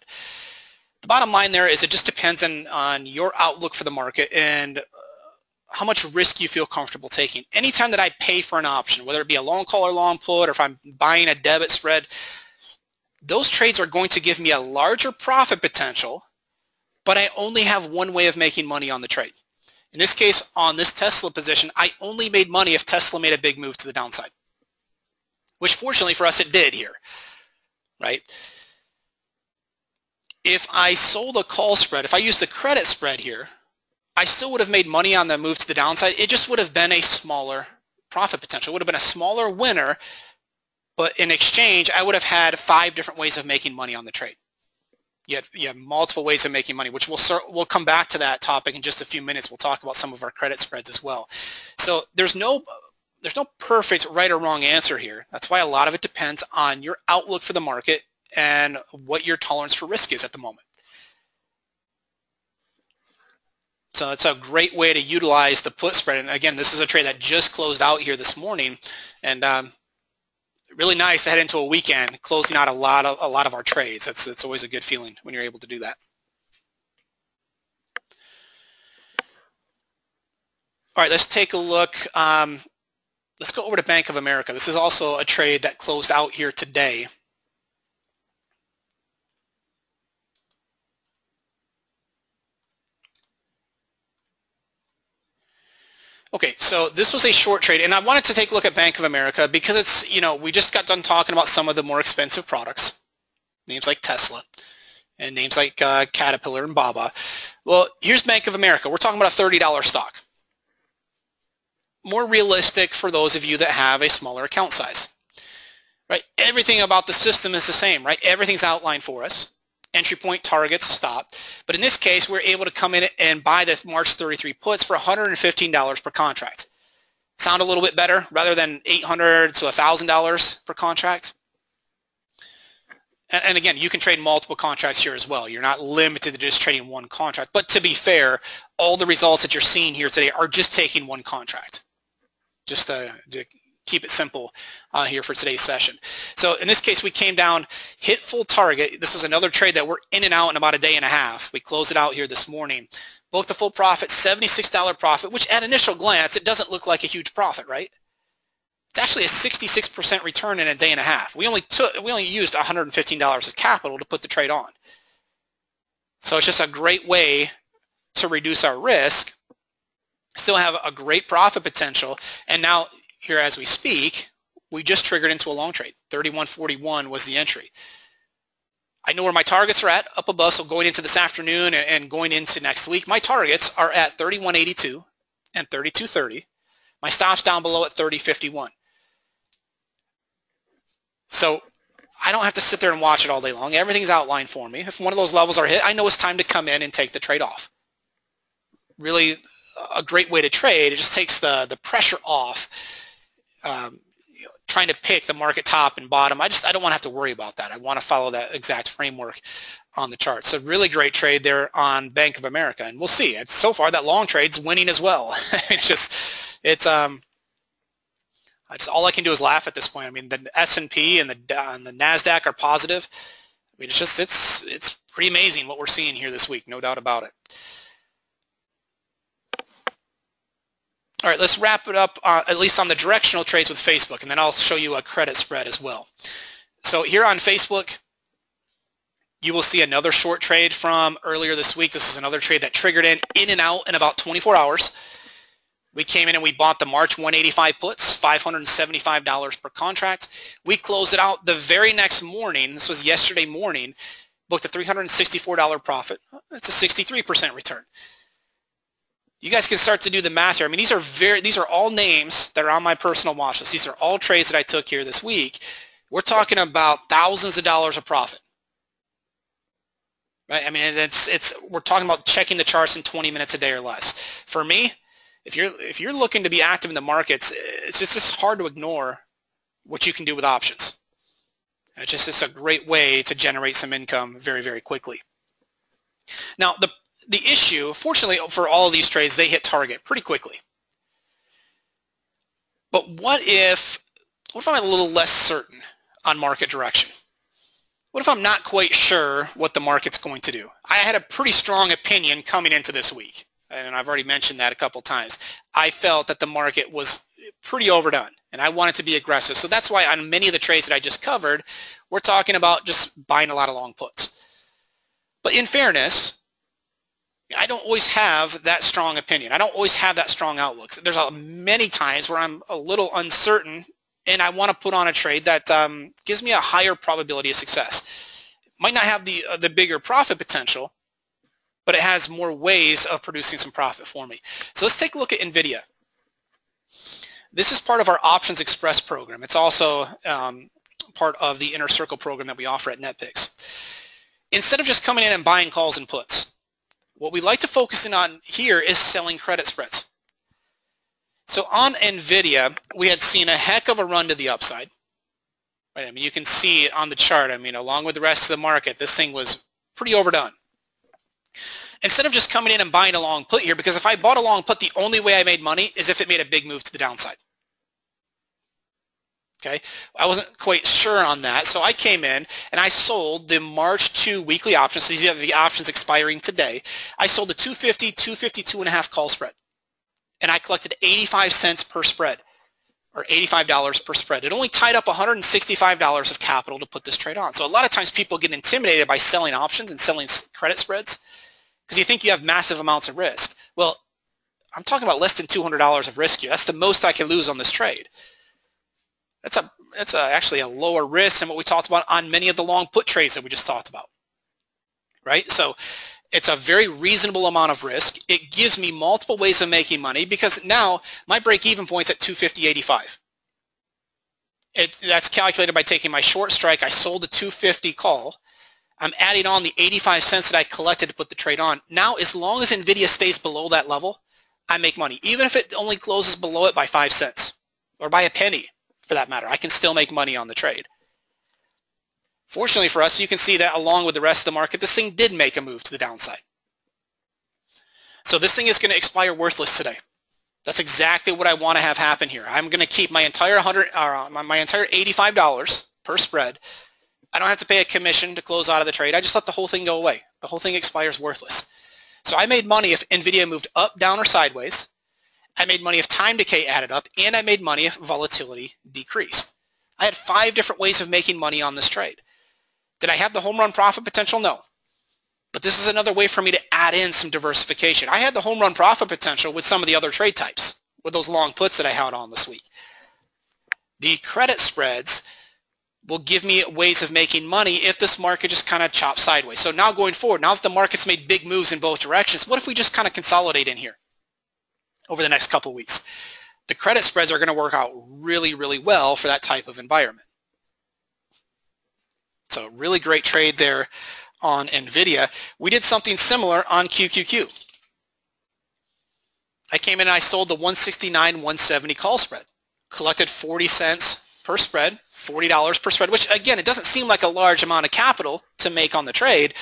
The bottom line there is it just depends on your outlook for the market and how much risk you feel comfortable taking. Anytime that I pay for an option, whether it be a long call or long put, or if I'm buying a debit spread, those trades are going to give me a larger profit potential, but I only have one way of making money on the trade. In this case, on this Tesla position, I only made money if Tesla made a big move to the downside, which fortunately for us, it did here, right? If I sold a call spread, if I used the credit spread here, I still would have made money on the move to the downside. It just would have been a smaller profit potential. It would have been a smaller winner, but in exchange, I would have had 5 different ways of making money on the trade. You have multiple ways of making money, which we'll come back to that topic in just a few minutes. We'll talk about some of our credit spreads as well. So there's no perfect right or wrong answer here. That's why a lot of it depends on your outlook for the market and what your tolerance for risk is at the moment. So it's a great way to utilize the put spread. And again, this is a trade that just closed out here this morning, and really nice to head into a weekend closing out a lot of our trades. It's always a good feeling when you're able to do that. All right, let's take a look. Let's go over to Bank of America. This is also a trade that closed out here today. Okay, so this was a short trade, and I wanted to take a look at Bank of America because it's, we just got done talking about some of the more expensive products, names like Tesla and names like Caterpillar and Baba. Well, here's Bank of America. We're talking about a $30 stock. More realistic for those of you that have a smaller account size, right? Everything about the system is the same, right? Everything's outlined for us. Entry point, targets, stop. But in this case, we're able to come in and buy the March 33 puts for $115 per contract. Sound a little bit better rather than $800 to $1,000 per contract? And again, you can trade multiple contracts here as well. You're not limited to just trading one contract. But to be fair, all the results that you're seeing here today are just taking one contract. Just to keep it simple here for today's session. So in this case, we came down, hit full target. This was another trade that we're in and out in about a day and a half. We closed it out here this morning. Booked a full profit, $76 profit, which at initial glance, it doesn't look like a huge profit, right? It's actually a 66% return in a day and a half. We only used $115 of capital to put the trade on. So it's just a great way to reduce our risk, still have a great profit potential, and now here as we speak, we just triggered into a long trade. 31.41 was the entry. I know where my targets are at up above, so going into this afternoon and going into next week, my targets are at 31.82 and 32.30. My stop's down below at 30.51. So I don't have to sit there and watch it all day long. Everything's outlined for me. If one of those levels are hit, I know it's time to come in and take the trade off. Really a great way to trade. It just takes the pressure off. Trying to pick the market top and bottom. I don't want to have to worry about that. I want to follow that exact framework on the chart. So really great trade there on Bank of America, and we'll see. So far that long trade's winning as well. It's all I can do is laugh at this point. I mean, the S&P and the NASDAQ are positive. I mean, it's pretty amazing what we're seeing here this week, no doubt about it. All right, let's wrap it up, at least on the directional trades with Facebook, and then I'll show you a credit spread as well. So here on Facebook, you will see another short trade from earlier this week. This is another trade that triggered in and out in about 24 hours. We came in and we bought the March 185 puts, $575 per contract. We closed it out the very next morning. This was yesterday morning, booked a $364 profit. It's a 63% return. You guys can start to do the math here. I mean, these are all names that are on my personal watch list. These are all trades that I took here this week. We're talking about thousands of dollars of profit. Right? I mean, we're talking about checking the charts in 20 minutes a day or less. For me, if you're looking to be active in the markets, it's hard to ignore what you can do with options. It's a great way to generate some income very, very quickly. Now, the issue, fortunately for all of these trades, they hit target pretty quickly. But what if I'm a little less certain on market direction? What if I'm not quite sure what the market's going to do? I had a pretty strong opinion coming into this week, and I've already mentioned that a couple times. I felt that the market was pretty overdone, and I wanted to be aggressive. So that's why on many of the trades that I just covered, we're talking about just buying a lot of long puts. But in fairness, I don't always have that strong opinion. I don't always have that strong outlook. There's many times where I'm a little uncertain and I want to put on a trade that gives me a higher probability of success. It might not have the bigger profit potential, but it has more ways of producing some profit for me. So let's take a look at NVIDIA. This is part of our Options Express program. It's also part of the Inner Circle program that we offer at NetPicks. Instead of just coming in and buying calls and puts, what we like to focus in on here is selling credit spreads. So on NVIDIA, we had seen a heck of a run to the upside. Right? I mean, you can see on the chart, I mean, along with the rest of the market, this thing was pretty overdone. Instead of just coming in and buying a long put here, because if I bought a long put, the only way I made money is if it made a big move to the downside. Okay, I wasn't quite sure on that, so I came in and I sold the March 2 weekly options. So these are the options expiring today. I sold the 250, 252.5 call spread, and I collected 85 cents per spread, or $85 per spread. It only tied up $165 of capital to put this trade on. So a lot of times people get intimidated by selling options and selling credit spreads because you think you have massive amounts of risk. Well, I'm talking about less than $200 of risk here. That's the most I can lose on this trade. That's actually a lower risk than what we talked about on many of the long put trades that we just talked about, right? So it's a very reasonable amount of risk. It gives me multiple ways of making money because now my break-even point's at 250.85. That's calculated by taking my short strike. I sold the 250 call. I'm adding on the 85 cents that I collected to put the trade on. Now, as long as NVIDIA stays below that level, I make money. Even if it only closes below it by 5 cents or by a penny, for that matter, I can still make money on the trade. Fortunately for us, you can see that along with the rest of the market, this thing did make a move to the downside. So this thing is going to expire worthless today. That's exactly what I want to have happen here. I'm going to keep my entire $85 per spread. I don't have to pay a commission to close out of the trade. I just let the whole thing go away. The whole thing expires worthless. So I made money if NVIDIA moved up, down, or sideways. I made money if time decay added up, and I made money if volatility decreased. I had 5 different ways of making money on this trade. Did I have the home run profit potential? No. But this is another way for me to add in some diversification. I had the home run profit potential with some of the other trade types, with those long puts that I had on this week. The credit spreads will give me ways of making money if this market just kind of chops sideways. So now going forward, now that the market's made big moves in both directions, what if we just kind of consolidate in here over the next couple of weeks? The credit spreads are going to work out really, really well for that type of environment. So really great trade there on NVIDIA. We did something similar on QQQ. I came in and I sold the 169.170 call spread. Collected 40 cents per spread, $40 per spread, which again, it doesn't seem like a large amount of capital to make on the trade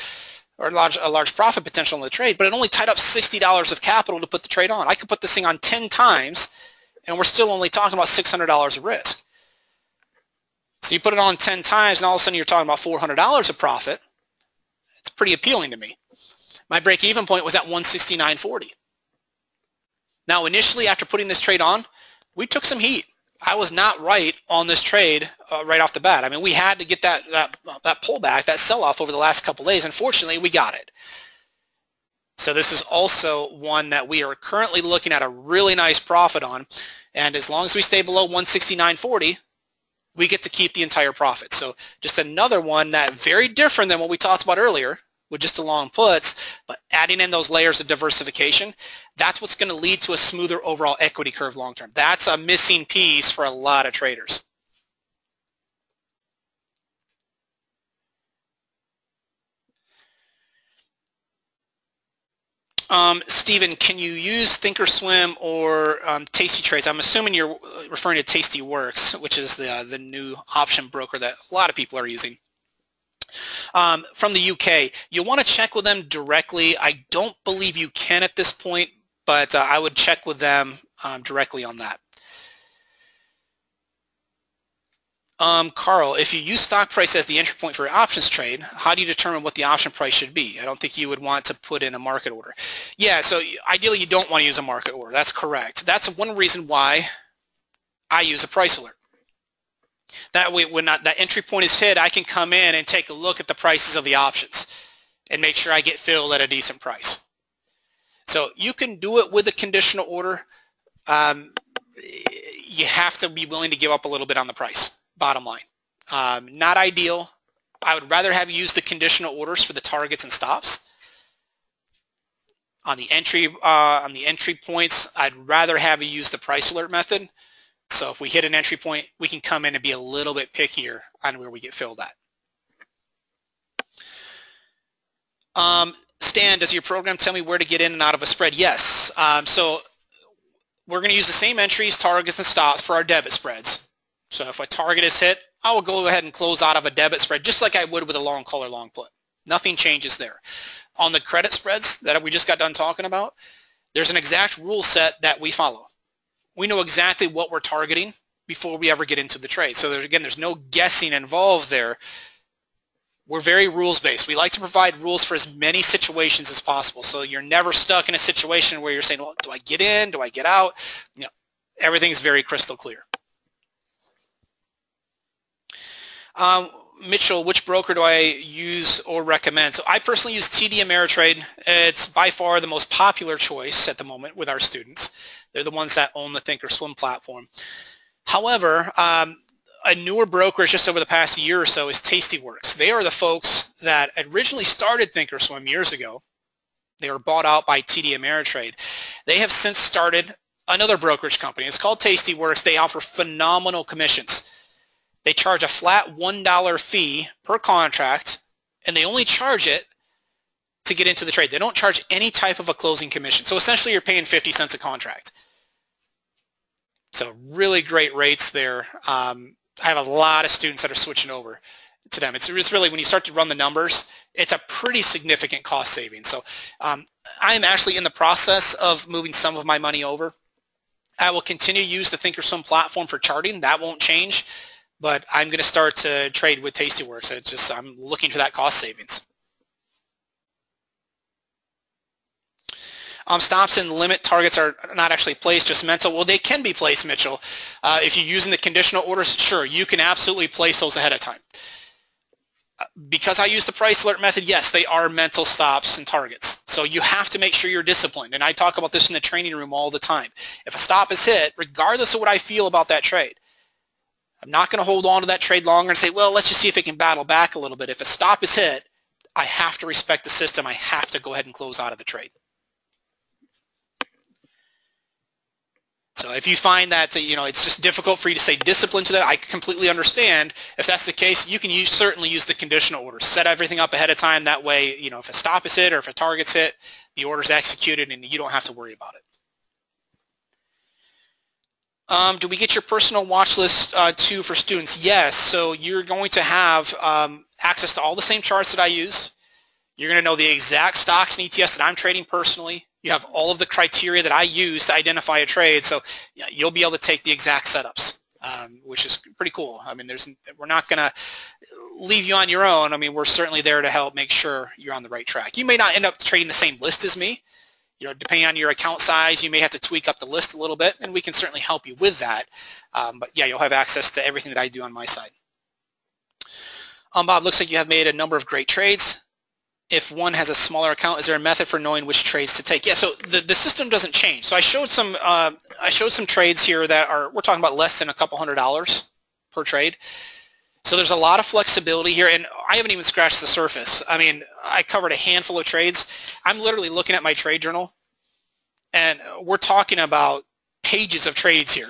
or a large profit potential on the trade, but it only tied up $60 of capital to put the trade on. I could put this thing on 10 times and we're still only talking about $600 of risk. So you put it on 10 times and all of a sudden you're talking about $400 of profit. It's pretty appealing to me. My break-even point was at 169.40. Now initially after putting this trade on, we took some heat. I was not right on this trade right off the bat. I mean, we had to get that pullback, that sell-off over the last couple days. Unfortunately, we got it. So this is also one that we are currently looking at a really nice profit on. And as long as we stay below 169.40, we get to keep the entire profit. So just another one that very different than what we talked about earlier with just the long puts, but adding in those layers of diversification, that's what's going to lead to a smoother overall equity curve long term. That's a missing piece for a lot of traders. Stephen, can you use Thinkorswim or Tasty Trades? I'm assuming you're referring to Tasty Works, which is the new option broker that a lot of people are using. From the UK, you'll want to check with them directly. I don't believe you can at this point, but I would check with them directly on that. Carl, if you use stock price as the entry point for your options trade, how do you determine what the option price should be? I don't think you would want to put in a market order. Yeah, so ideally you don't want to use a market order. That's correct. That's one reason why I use a price alert. That way, when that entry point is hit, I can come in and take a look at the prices of the options and make sure I get filled at a decent price. So you can do it with a conditional order. You have to be willing to give up a little bit on the price, bottom line. Not ideal. I would rather have you use the conditional orders for the targets and stops. On the entry points, I'd rather have you use the price alert method. So if we hit an entry point, we can come in and be a little bit pickier on where we get filled at. Stan, does your program tell me where to get in and out of a spread? Yes. So we're going to use the same entries, targets, and stops for our debit spreads. So if a target is hit, I will go ahead and close out of a debit spread just like I would with a long call or long put. Nothing changes there. On the credit spreads that we just got done talking about, there's an exact rule set that we follow. We know exactly what we're targeting before we ever get into the trade. So again, there's no guessing involved there. We're very rules-based. We like to provide rules for as many situations as possible. So you're never stuck in a situation where you're saying, well, do I get in? Do I get out? You know, everything's very crystal clear. Mitchell, which broker do I use or recommend? So I personally use TD Ameritrade. It's by far the most popular choice at the moment with our students. They're the ones that own the Thinkorswim platform. However, a newer brokerage just over the past year or so is Tastyworks. They are the folks that originally started Thinkorswim years ago. They were bought out by TD Ameritrade. They have since started another brokerage company. It's called Tastyworks. They offer phenomenal commissions. They charge a flat $1 fee per contract, and they only charge it to get into the trade. They don't charge any type of a closing commission. So essentially you're paying 50 cents a contract. So really great rates there. I have a lot of students that are switching over to them. It's really, when you start to run the numbers, it's a pretty significant cost saving. So I'm actually in the process of moving some of my money over. I will continue to use the Thinkorswim platform for charting. That won't change, but I'm going to start to trade with Tastyworks. It's just, I'm looking for that cost savings. Stops and limit targets are not actually placed, just mental. Well, they can be placed, Mitchell. If you're using the conditional orders, sure, you can absolutely place those ahead of time. Because I use the price alert method, yes, they are mental stops and targets. So you have to make sure you're disciplined. And I talk about this in the training room all the time. If a stop is hit, regardless of what I feel about that trade, I'm not going to hold on to that trade longer and say, well, let's just see if it can battle back a little bit. If a stop is hit, I have to respect the system. I have to go ahead and close out of the trade. So if you find that it's just difficult for you to stay disciplined to that, I completely understand. If that's the case, you can certainly use the conditional orders. Set everything up ahead of time. That way, if a stop is hit or if a target's hit, the order's executed and you don't have to worry about it. Do we get your personal watch list too for students? Yes. So you're going to have access to all the same charts that I use. You're going to know the exact stocks and ETFs that I'm trading personally. You have all of the criteria that I use to identify a trade, so you'll be able to take the exact setups, which is pretty cool. I mean, we're not going to leave you on your own. I mean, we're certainly there to help make sure you're on the right track. You may not end up trading the same list as me. Depending on your account size, you may have to tweak up the list a little bit, and we can certainly help you with that. But yeah, you'll have access to everything that I do on my side. Bob, looks like you have made a number of great trades. If one has a smaller account, is there a method for knowing which trades to take? Yeah, so the system doesn't change. So I showed some trades here that we're talking about less than a couple $100 per trade. So there's a lot of flexibility here, and I haven't even scratched the surface. I mean, I covered a handful of trades. I'm literally looking at my trade journal, and we're talking about pages of trades here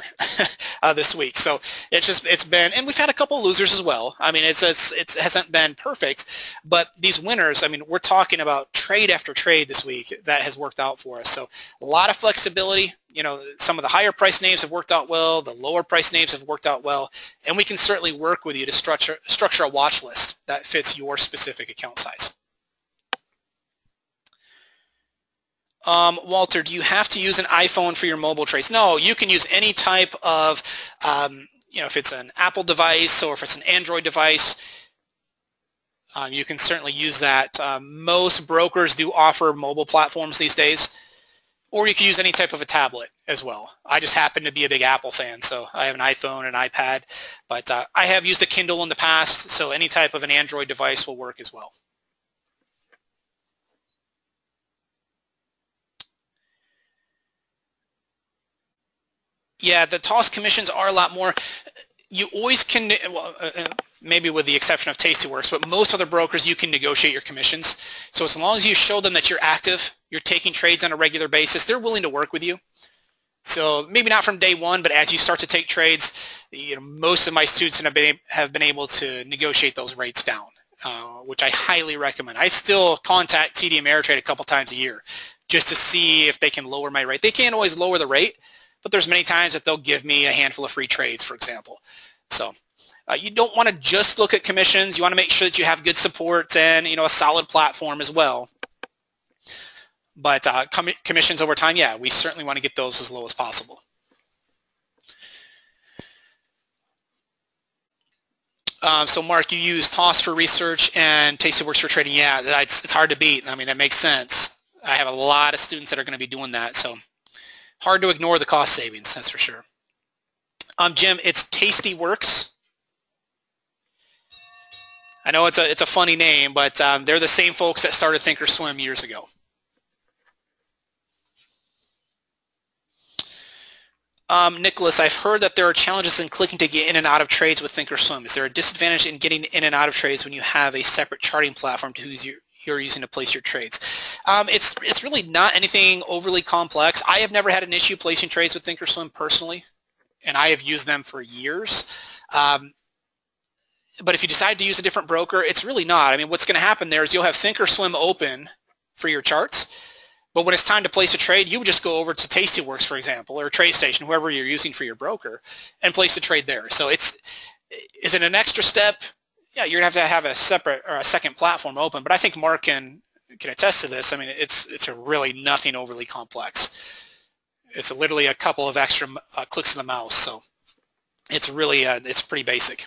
this week. So it's been, and we've had a couple of losers as well. I mean, it hasn't been perfect, but these winners, I mean, we're talking about trade after trade this week that has worked out for us. So a lot of flexibility. Some of the higher price names have worked out well, the lower price names have worked out well, and we can certainly work with you to structure a watch list that fits your specific account size. Walter, do you have to use an iPhone for your mobile trades? No, you can use any type of, if it's an Apple device or if it's an Android device, you can certainly use that. Most brokers do offer mobile platforms these days, or you can use any type of a tablet as well. I just happen to be a big Apple fan, so I have an iPhone and an iPad, but I have used a Kindle in the past, so any type of an Android device will work as well. Yeah, the toss commissions are a lot more. You always can, well, maybe with the exception of Tastyworks, but most other brokers you can negotiate your commissions. So as long as you show them that you're active, you're taking trades on a regular basis, they're willing to work with you. So maybe not from day one, but as you start to take trades, most of my students have been able to negotiate those rates down, which I highly recommend. I still contact TD Ameritrade a couple times a year just to see if they can lower my rate. They can't always lower the rate, but there's many times that they'll give me a handful of free trades, for example. So you don't want to just look at commissions. You want to make sure that you have good support and a solid platform as well. But commissions over time, yeah, we certainly want to get those as low as possible. So Mark, you use TOS for research and Tastyworks for trading. Yeah, it's hard to beat. I mean, that makes sense. I have a lot of students that are going to be doing that. So hard to ignore the cost savings, that's for sure. Jim, it's Tastyworks. I know it's a funny name, but they're the same folks that started Thinkorswim years ago. Nicholas, I've heard that there are challenges in clicking to get in and out of trades with Thinkorswim. Is there a disadvantage in getting in and out of trades when you have a separate charting platform to whose you're using to place your trades? It's really not anything overly complex. I have never had an issue placing trades with Thinkorswim personally, and I have used them for years. But if you decide to use a different broker, it's really not. I mean, what's going to happen there is you'll have Thinkorswim open for your charts, but when it's time to place a trade, you would just go over to Tastyworks, for example, or TradeStation, whoever you're using for your broker, and place a trade there. So is it an extra step? Yeah, you're going to have a separate or a second platform open, but I think Mark can attest to this. I mean, it's a really nothing overly complex. It's literally a couple of extra clicks of the mouse, so it's really it's pretty basic.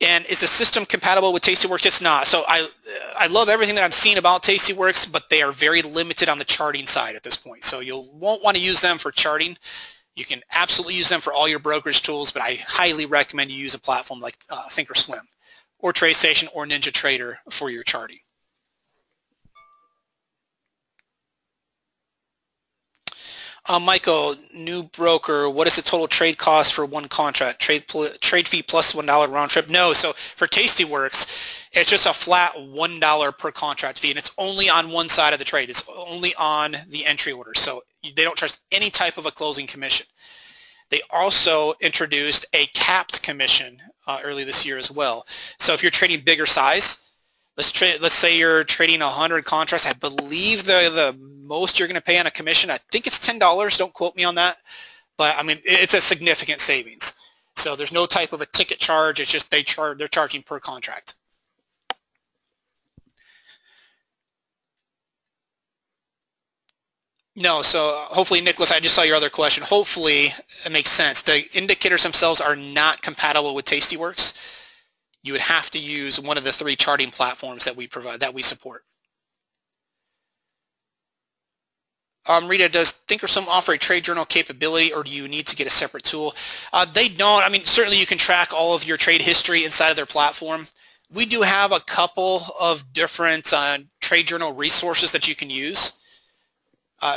And is the system compatible with Tastyworks? It's not. So I love everything that I'm seeing about Tastyworks, but they are very limited on the charting side at this point. So you won't want to use them for charting. You can absolutely use them for all your brokerage tools, but I highly recommend you use a platform like Thinkorswim or TradeStation or NinjaTrader for your charting. Michael, new broker, what is the total trade cost for one contract? Trade fee plus $1 round trip? No, so for Tastyworks, it's just a flat $1 per contract fee, and it's only on one side of the trade. It's only on the entry order, so they don't charge any type of a closing commission. They also introduced a capped commission early this year as well. So if you're trading bigger size, let's say you're trading 100 contracts. I believe the most you're going to pay on a commission, I think it's $10. Don't quote me on that, but I mean it's a significant savings. So there's no type of a ticket charge. It's just they're charging per contract. No, so hopefully, Nicholas, I just saw your other question. Hopefully it makes sense. The indicators themselves are not compatible with Tastyworks. You would have to use one of the 3 charting platforms that we provide, that we support. Rita, does Thinkorswim offer a trade journal capability, or do you need to get a separate tool? They don't. I mean, certainly you can track all of your trade history inside of their platform. We do have a couple of different trade journal resources that you can use.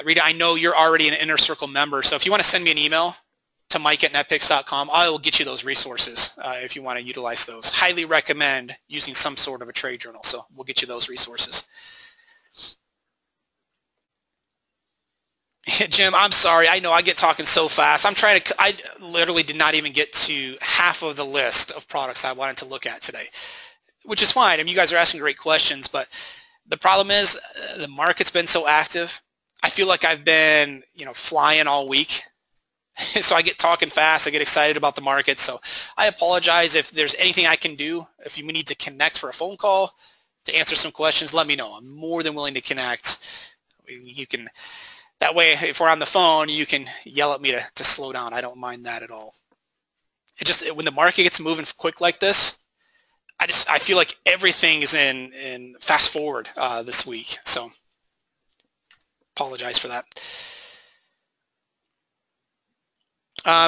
Rita, I know you're already an Inner Circle member, so if you want to send me an email to mike@netpicks.com, I will get you those resources if you want to utilize those. Highly recommend using some sort of a trade journal, so we'll get you those resources. Jim, I'm sorry. I know I get talking so fast. I literally did not even get to half of the list of products I wanted to look at today, which is fine. I mean, you guys are asking great questions, but the problem is the market's been so active. I feel like I've been, flying all week. So I get talking fast. I get excited about the market. So I apologize if there's anything I can do. If you need to connect for a phone call to answer some questions, let me know. I'm more than willing to connect. You can. That way, if we're on the phone, you can yell at me to slow down. I don't mind that at all. When the market gets moving quick like this, I feel like everything is in fast forward this week. So apologize for that.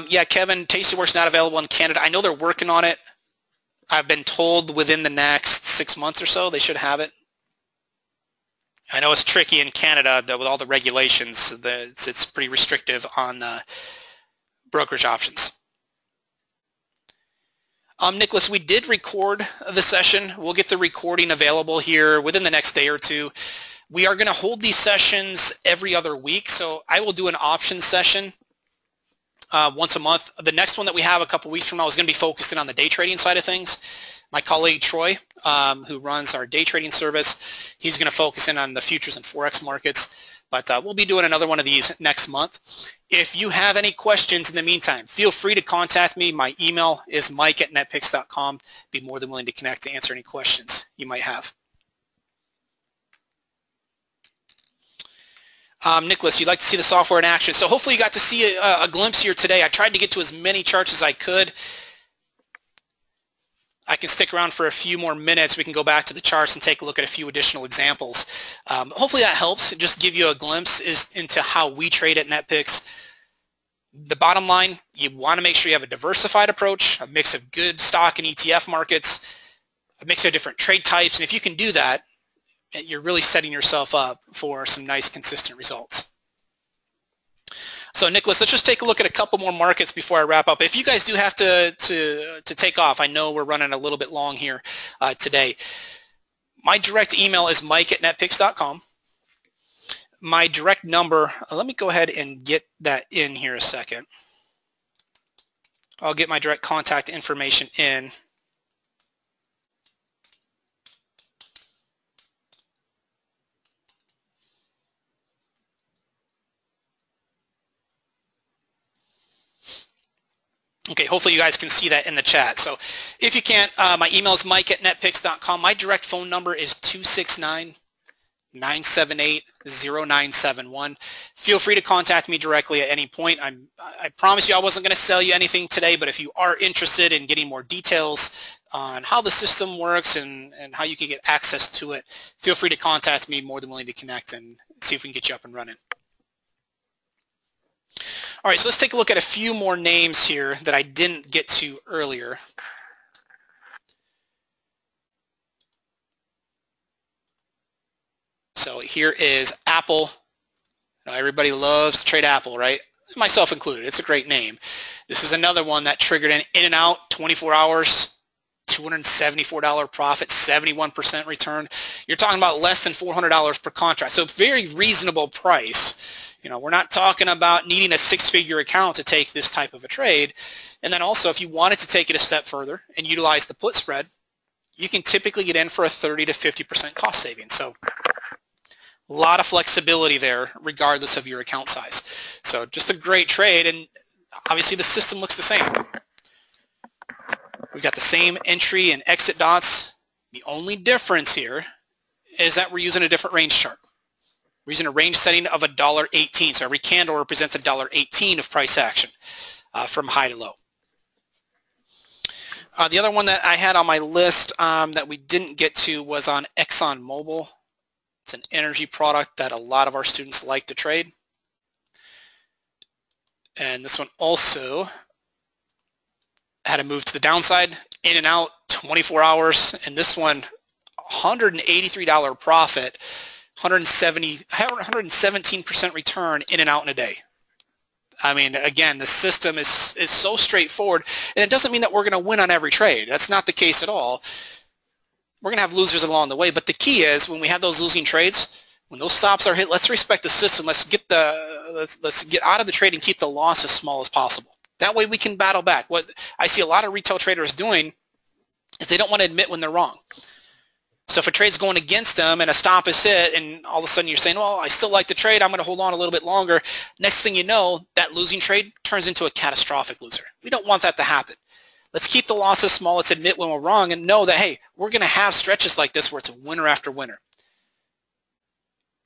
Yeah, Kevin, Tastyworks not available in Canada. I know they're working on it. I've been told within the next 6 months or so they should have it. I know it's tricky in Canada with all the regulations. It's pretty restrictive on brokerage options. Nicholas, we did record the session. We'll get the recording available here within the next day or two. We are going to hold these sessions every other week, so I will do an options session once a month. The next one that we have a couple weeks from now is going to be focused in on the day trading side of things. My colleague Troy, who runs our day trading service, he's going to focus in on the futures and Forex markets, but we'll be doing another one of these next month. If you have any questions in the meantime, feel free to contact me. My email is mike@netpicks.com. Be more than willing to connect to answer any questions you might have. Nicholas, you'd like to see the software in action. So hopefully you got to see a glimpse here today. I tried to get to as many charts as I could. I can stick around for a few more minutes. We can go back to the charts and take a look at a few additional examples. Hopefully that helps, just give you a glimpse into how we trade at NetPicks. The bottom line, you want to make sure you have a diversified approach, a mix of good stock and ETF markets, a mix of different trade types, and if you can do that, you're really setting yourself up for some nice consistent results. So Nicholas, let's just take a look at a couple more markets before I wrap up. If you guys do have to take off, I know we're running a little bit long here today. My direct email is mike@netpicks.com. My direct number, let me go ahead and get that in here a second. I'll get my direct contact information in. Okay, hopefully you guys can see that in the chat. So if you can't, my email is mike@netpicks.com. My direct phone number is 269-978-0971. Feel free to contact me directly at any point. I promise you I wasn't going to sell you anything today, but if you are interested in getting more details on how the system works and how you can get access to it, feel free to contact me. More than willing to connect and see if we can get you up and running. All right, so let's take a look at a few more names here that I didn't get to earlier. So here is Apple. Now, everybody loves to trade Apple, right? Myself included. It's a great name. This is another one that triggered an in and out, 24 hours, $274 profit, 71% return. You're talking about less than $400 per contract. So very reasonable price. You know, we're not talking about needing a six-figure account to take this type of a trade. And then also, if you wanted to take it a step further and utilize the put spread, you can typically get in for a 30 to 50% cost savings. So a lot of flexibility there regardless of your account size. So just a great trade, and obviously the system looks the same. We've got the same entry and exit dots. The only difference here is that we're using a different range chart. We're using a range setting of $1.18. So every candle represents $1.18 of price action from high to low. The other one that I had on my list that we didn't get to was on ExxonMobil. It's an energy product that a lot of our students like to trade. And this one also had a move to the downside, in and out, 24 hours. And this one, $183 profit, 117% return in and out in a day. I mean, again, the system is so straightforward, and it doesn't mean that we're going to win on every trade. That's not the case at all. We're going to have losers along the way, but the key is when we have those losing trades, when those stops are hit, let's respect the system. Let's get out of the trade and keep the loss as small as possible. That way we can battle back. What I see a lot of retail traders doing is they don't want to admit when they're wrong. So if a trade's going against them and a stop is hit and all of a sudden you're saying, well, I still like the trade, I'm going to hold on a little bit longer. Next thing you know, that losing trade turns into a catastrophic loser. We don't want that to happen. Let's keep the losses small. Let's admit when we're wrong and know that, hey, we're going to have stretches like this where it's a winner after winner.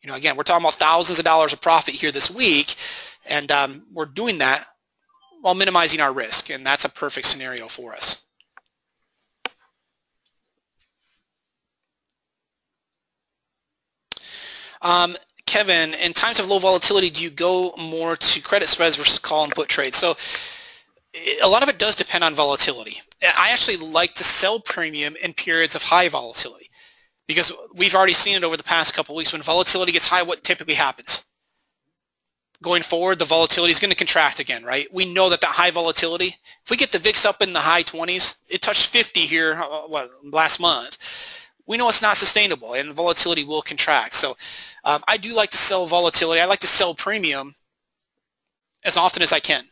You know, again, we're talking about thousands of dollars of profit here this week, and we're doing that while minimizing our risk, and that's a perfect scenario for us. Kevin, in times of low volatility, do you go more to credit spreads versus call and put trades? So a lot of it does depend on volatility. I actually like to sell premium in periods of high volatility because we've already seen it over the past couple of weeks. When volatility gets high, what typically happens? Going forward, the volatility is going to contract again, right? We know that high volatility, if we get the VIX up in the high 20s, it touched 50 here last month. We know it's not sustainable and volatility will contract. So I do like to sell volatility. I like to sell premium as often as I can.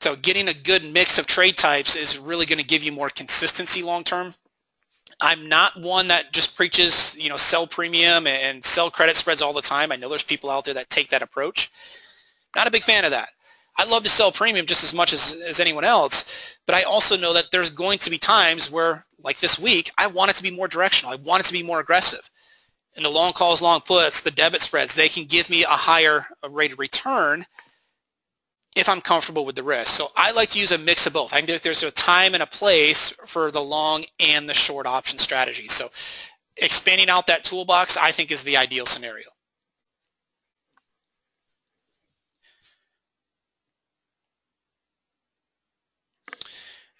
So getting a good mix of trade types is really going to give you more consistency long term. I'm not one that just preaches, you know, sell premium and sell credit spreads all the time. I know there's people out there that take that approach. Not a big fan of that. I love to sell premium just as much as anyone else, but I also know that there's going to be times where, like this week, I want it to be more directional. I want it to be more aggressive. And the long calls, long puts, the debit spreads, they can give me a higher rate of return if I'm comfortable with the risk. So I like to use a mix of both. I think there's a time and a place for the long and the short option strategy. So expanding out that toolbox, I think, is the ideal scenario.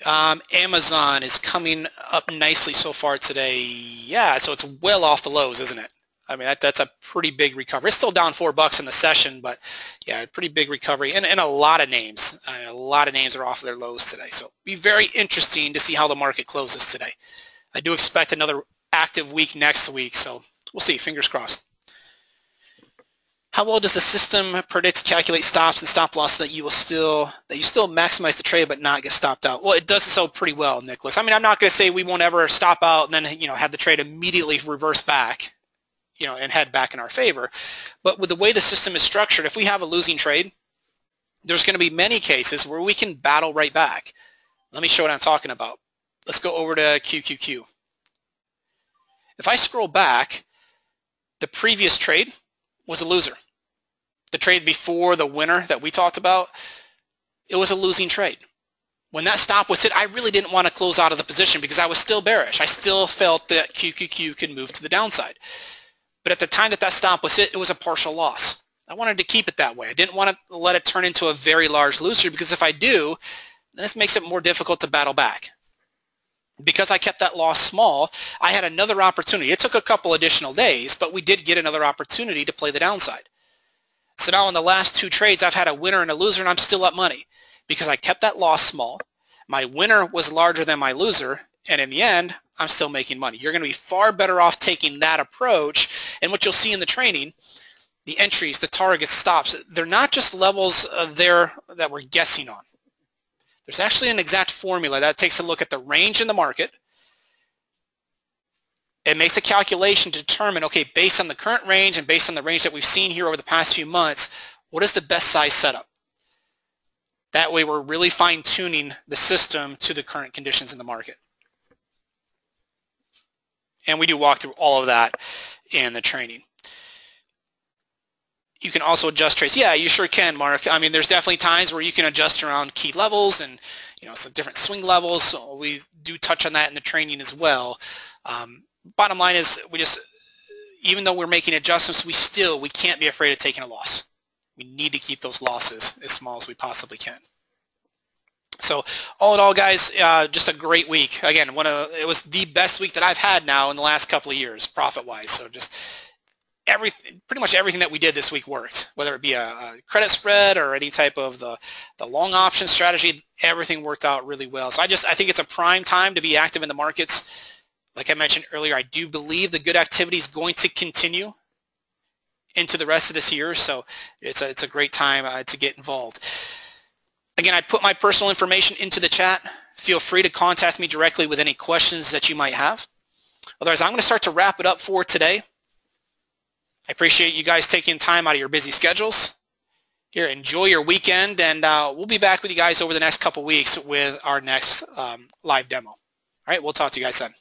Amazon is coming up nicely so far today. Yeah, so it's well off the lows, isn't it? I mean, that's a pretty big recovery. It's still down $4 in the session, but yeah, pretty big recovery. And a lot of names. A lot of names are off their lows today. So be very interesting to see how the market closes today. I do expect another active week next week, so we'll see. Fingers crossed. How well does the system predict, calculate stops and stop loss so that you still maximize the trade but not get stopped out? Well, it does so pretty well, Nicholas. I mean, I'm not going to say we won't ever stop out and then have the trade immediately reverse back, and head back in our favor. But with the way the system is structured, if we have a losing trade, there's going to be many cases where we can battle right back. Let me show what I'm talking about. Let's go over to QQQ. If I scroll back, the previous trade was a loser. The trade before the winner that we talked about, it was a losing trade. When that stop was hit, I really didn't want to close out of the position because I was still bearish. I still felt that QQQ could move to the downside. But at the time that stop was hit, it was a partial loss. I wanted to keep it that way. I didn't want to let it turn into a very large loser because if I do, then this makes it more difficult to battle back. Because I kept that loss small, I had another opportunity. It took a couple additional days, but we did get another opportunity to play the downside. So now in the last two trades, I've had a winner and a loser, and I'm still up money because I kept that loss small. My winner was larger than my loser, and in the end, I'm still making money. You're going to be far better off taking that approach. And what you'll see in the training, the entries, the targets, stops, they're not just levels there that we're guessing on. There's actually an exact formula that takes a look at the range in the market. It makes a calculation to determine, okay, based on the current range and based on the range that we've seen here over the past few months, what is the best size setup? That way we're really fine-tuning the system to the current conditions in the market. And we do walk through all of that in the training. You can also adjust trades. Yeah, you sure can, Mark. I mean, there's definitely times where you can adjust around key levels and some different swing levels. So we do touch on that in the training as well. Bottom line is even though we're making adjustments, we can't be afraid of taking a loss. We need to keep those losses as small as we possibly can. So all in all, guys, just a great week. Again, it was the best week that I've had now in the last couple of years, profit-wise. So just pretty much everything that we did this week worked, whether it be a credit spread or any type of the long option strategy. Everything worked out really well. So I think it's a prime time to be active in the markets. Like I mentioned earlier, I do believe the good activity is going to continue into the rest of this year. So it's a great time to get involved. Again, I put my personal information into the chat. Feel free to contact me directly with any questions that you might have. Otherwise, I'm going to start to wrap it up for today. I appreciate you guys taking time out of your busy schedules. Here, enjoy your weekend, and we'll be back with you guys over the next couple weeks with our next live demo. All right, we'll talk to you guys then.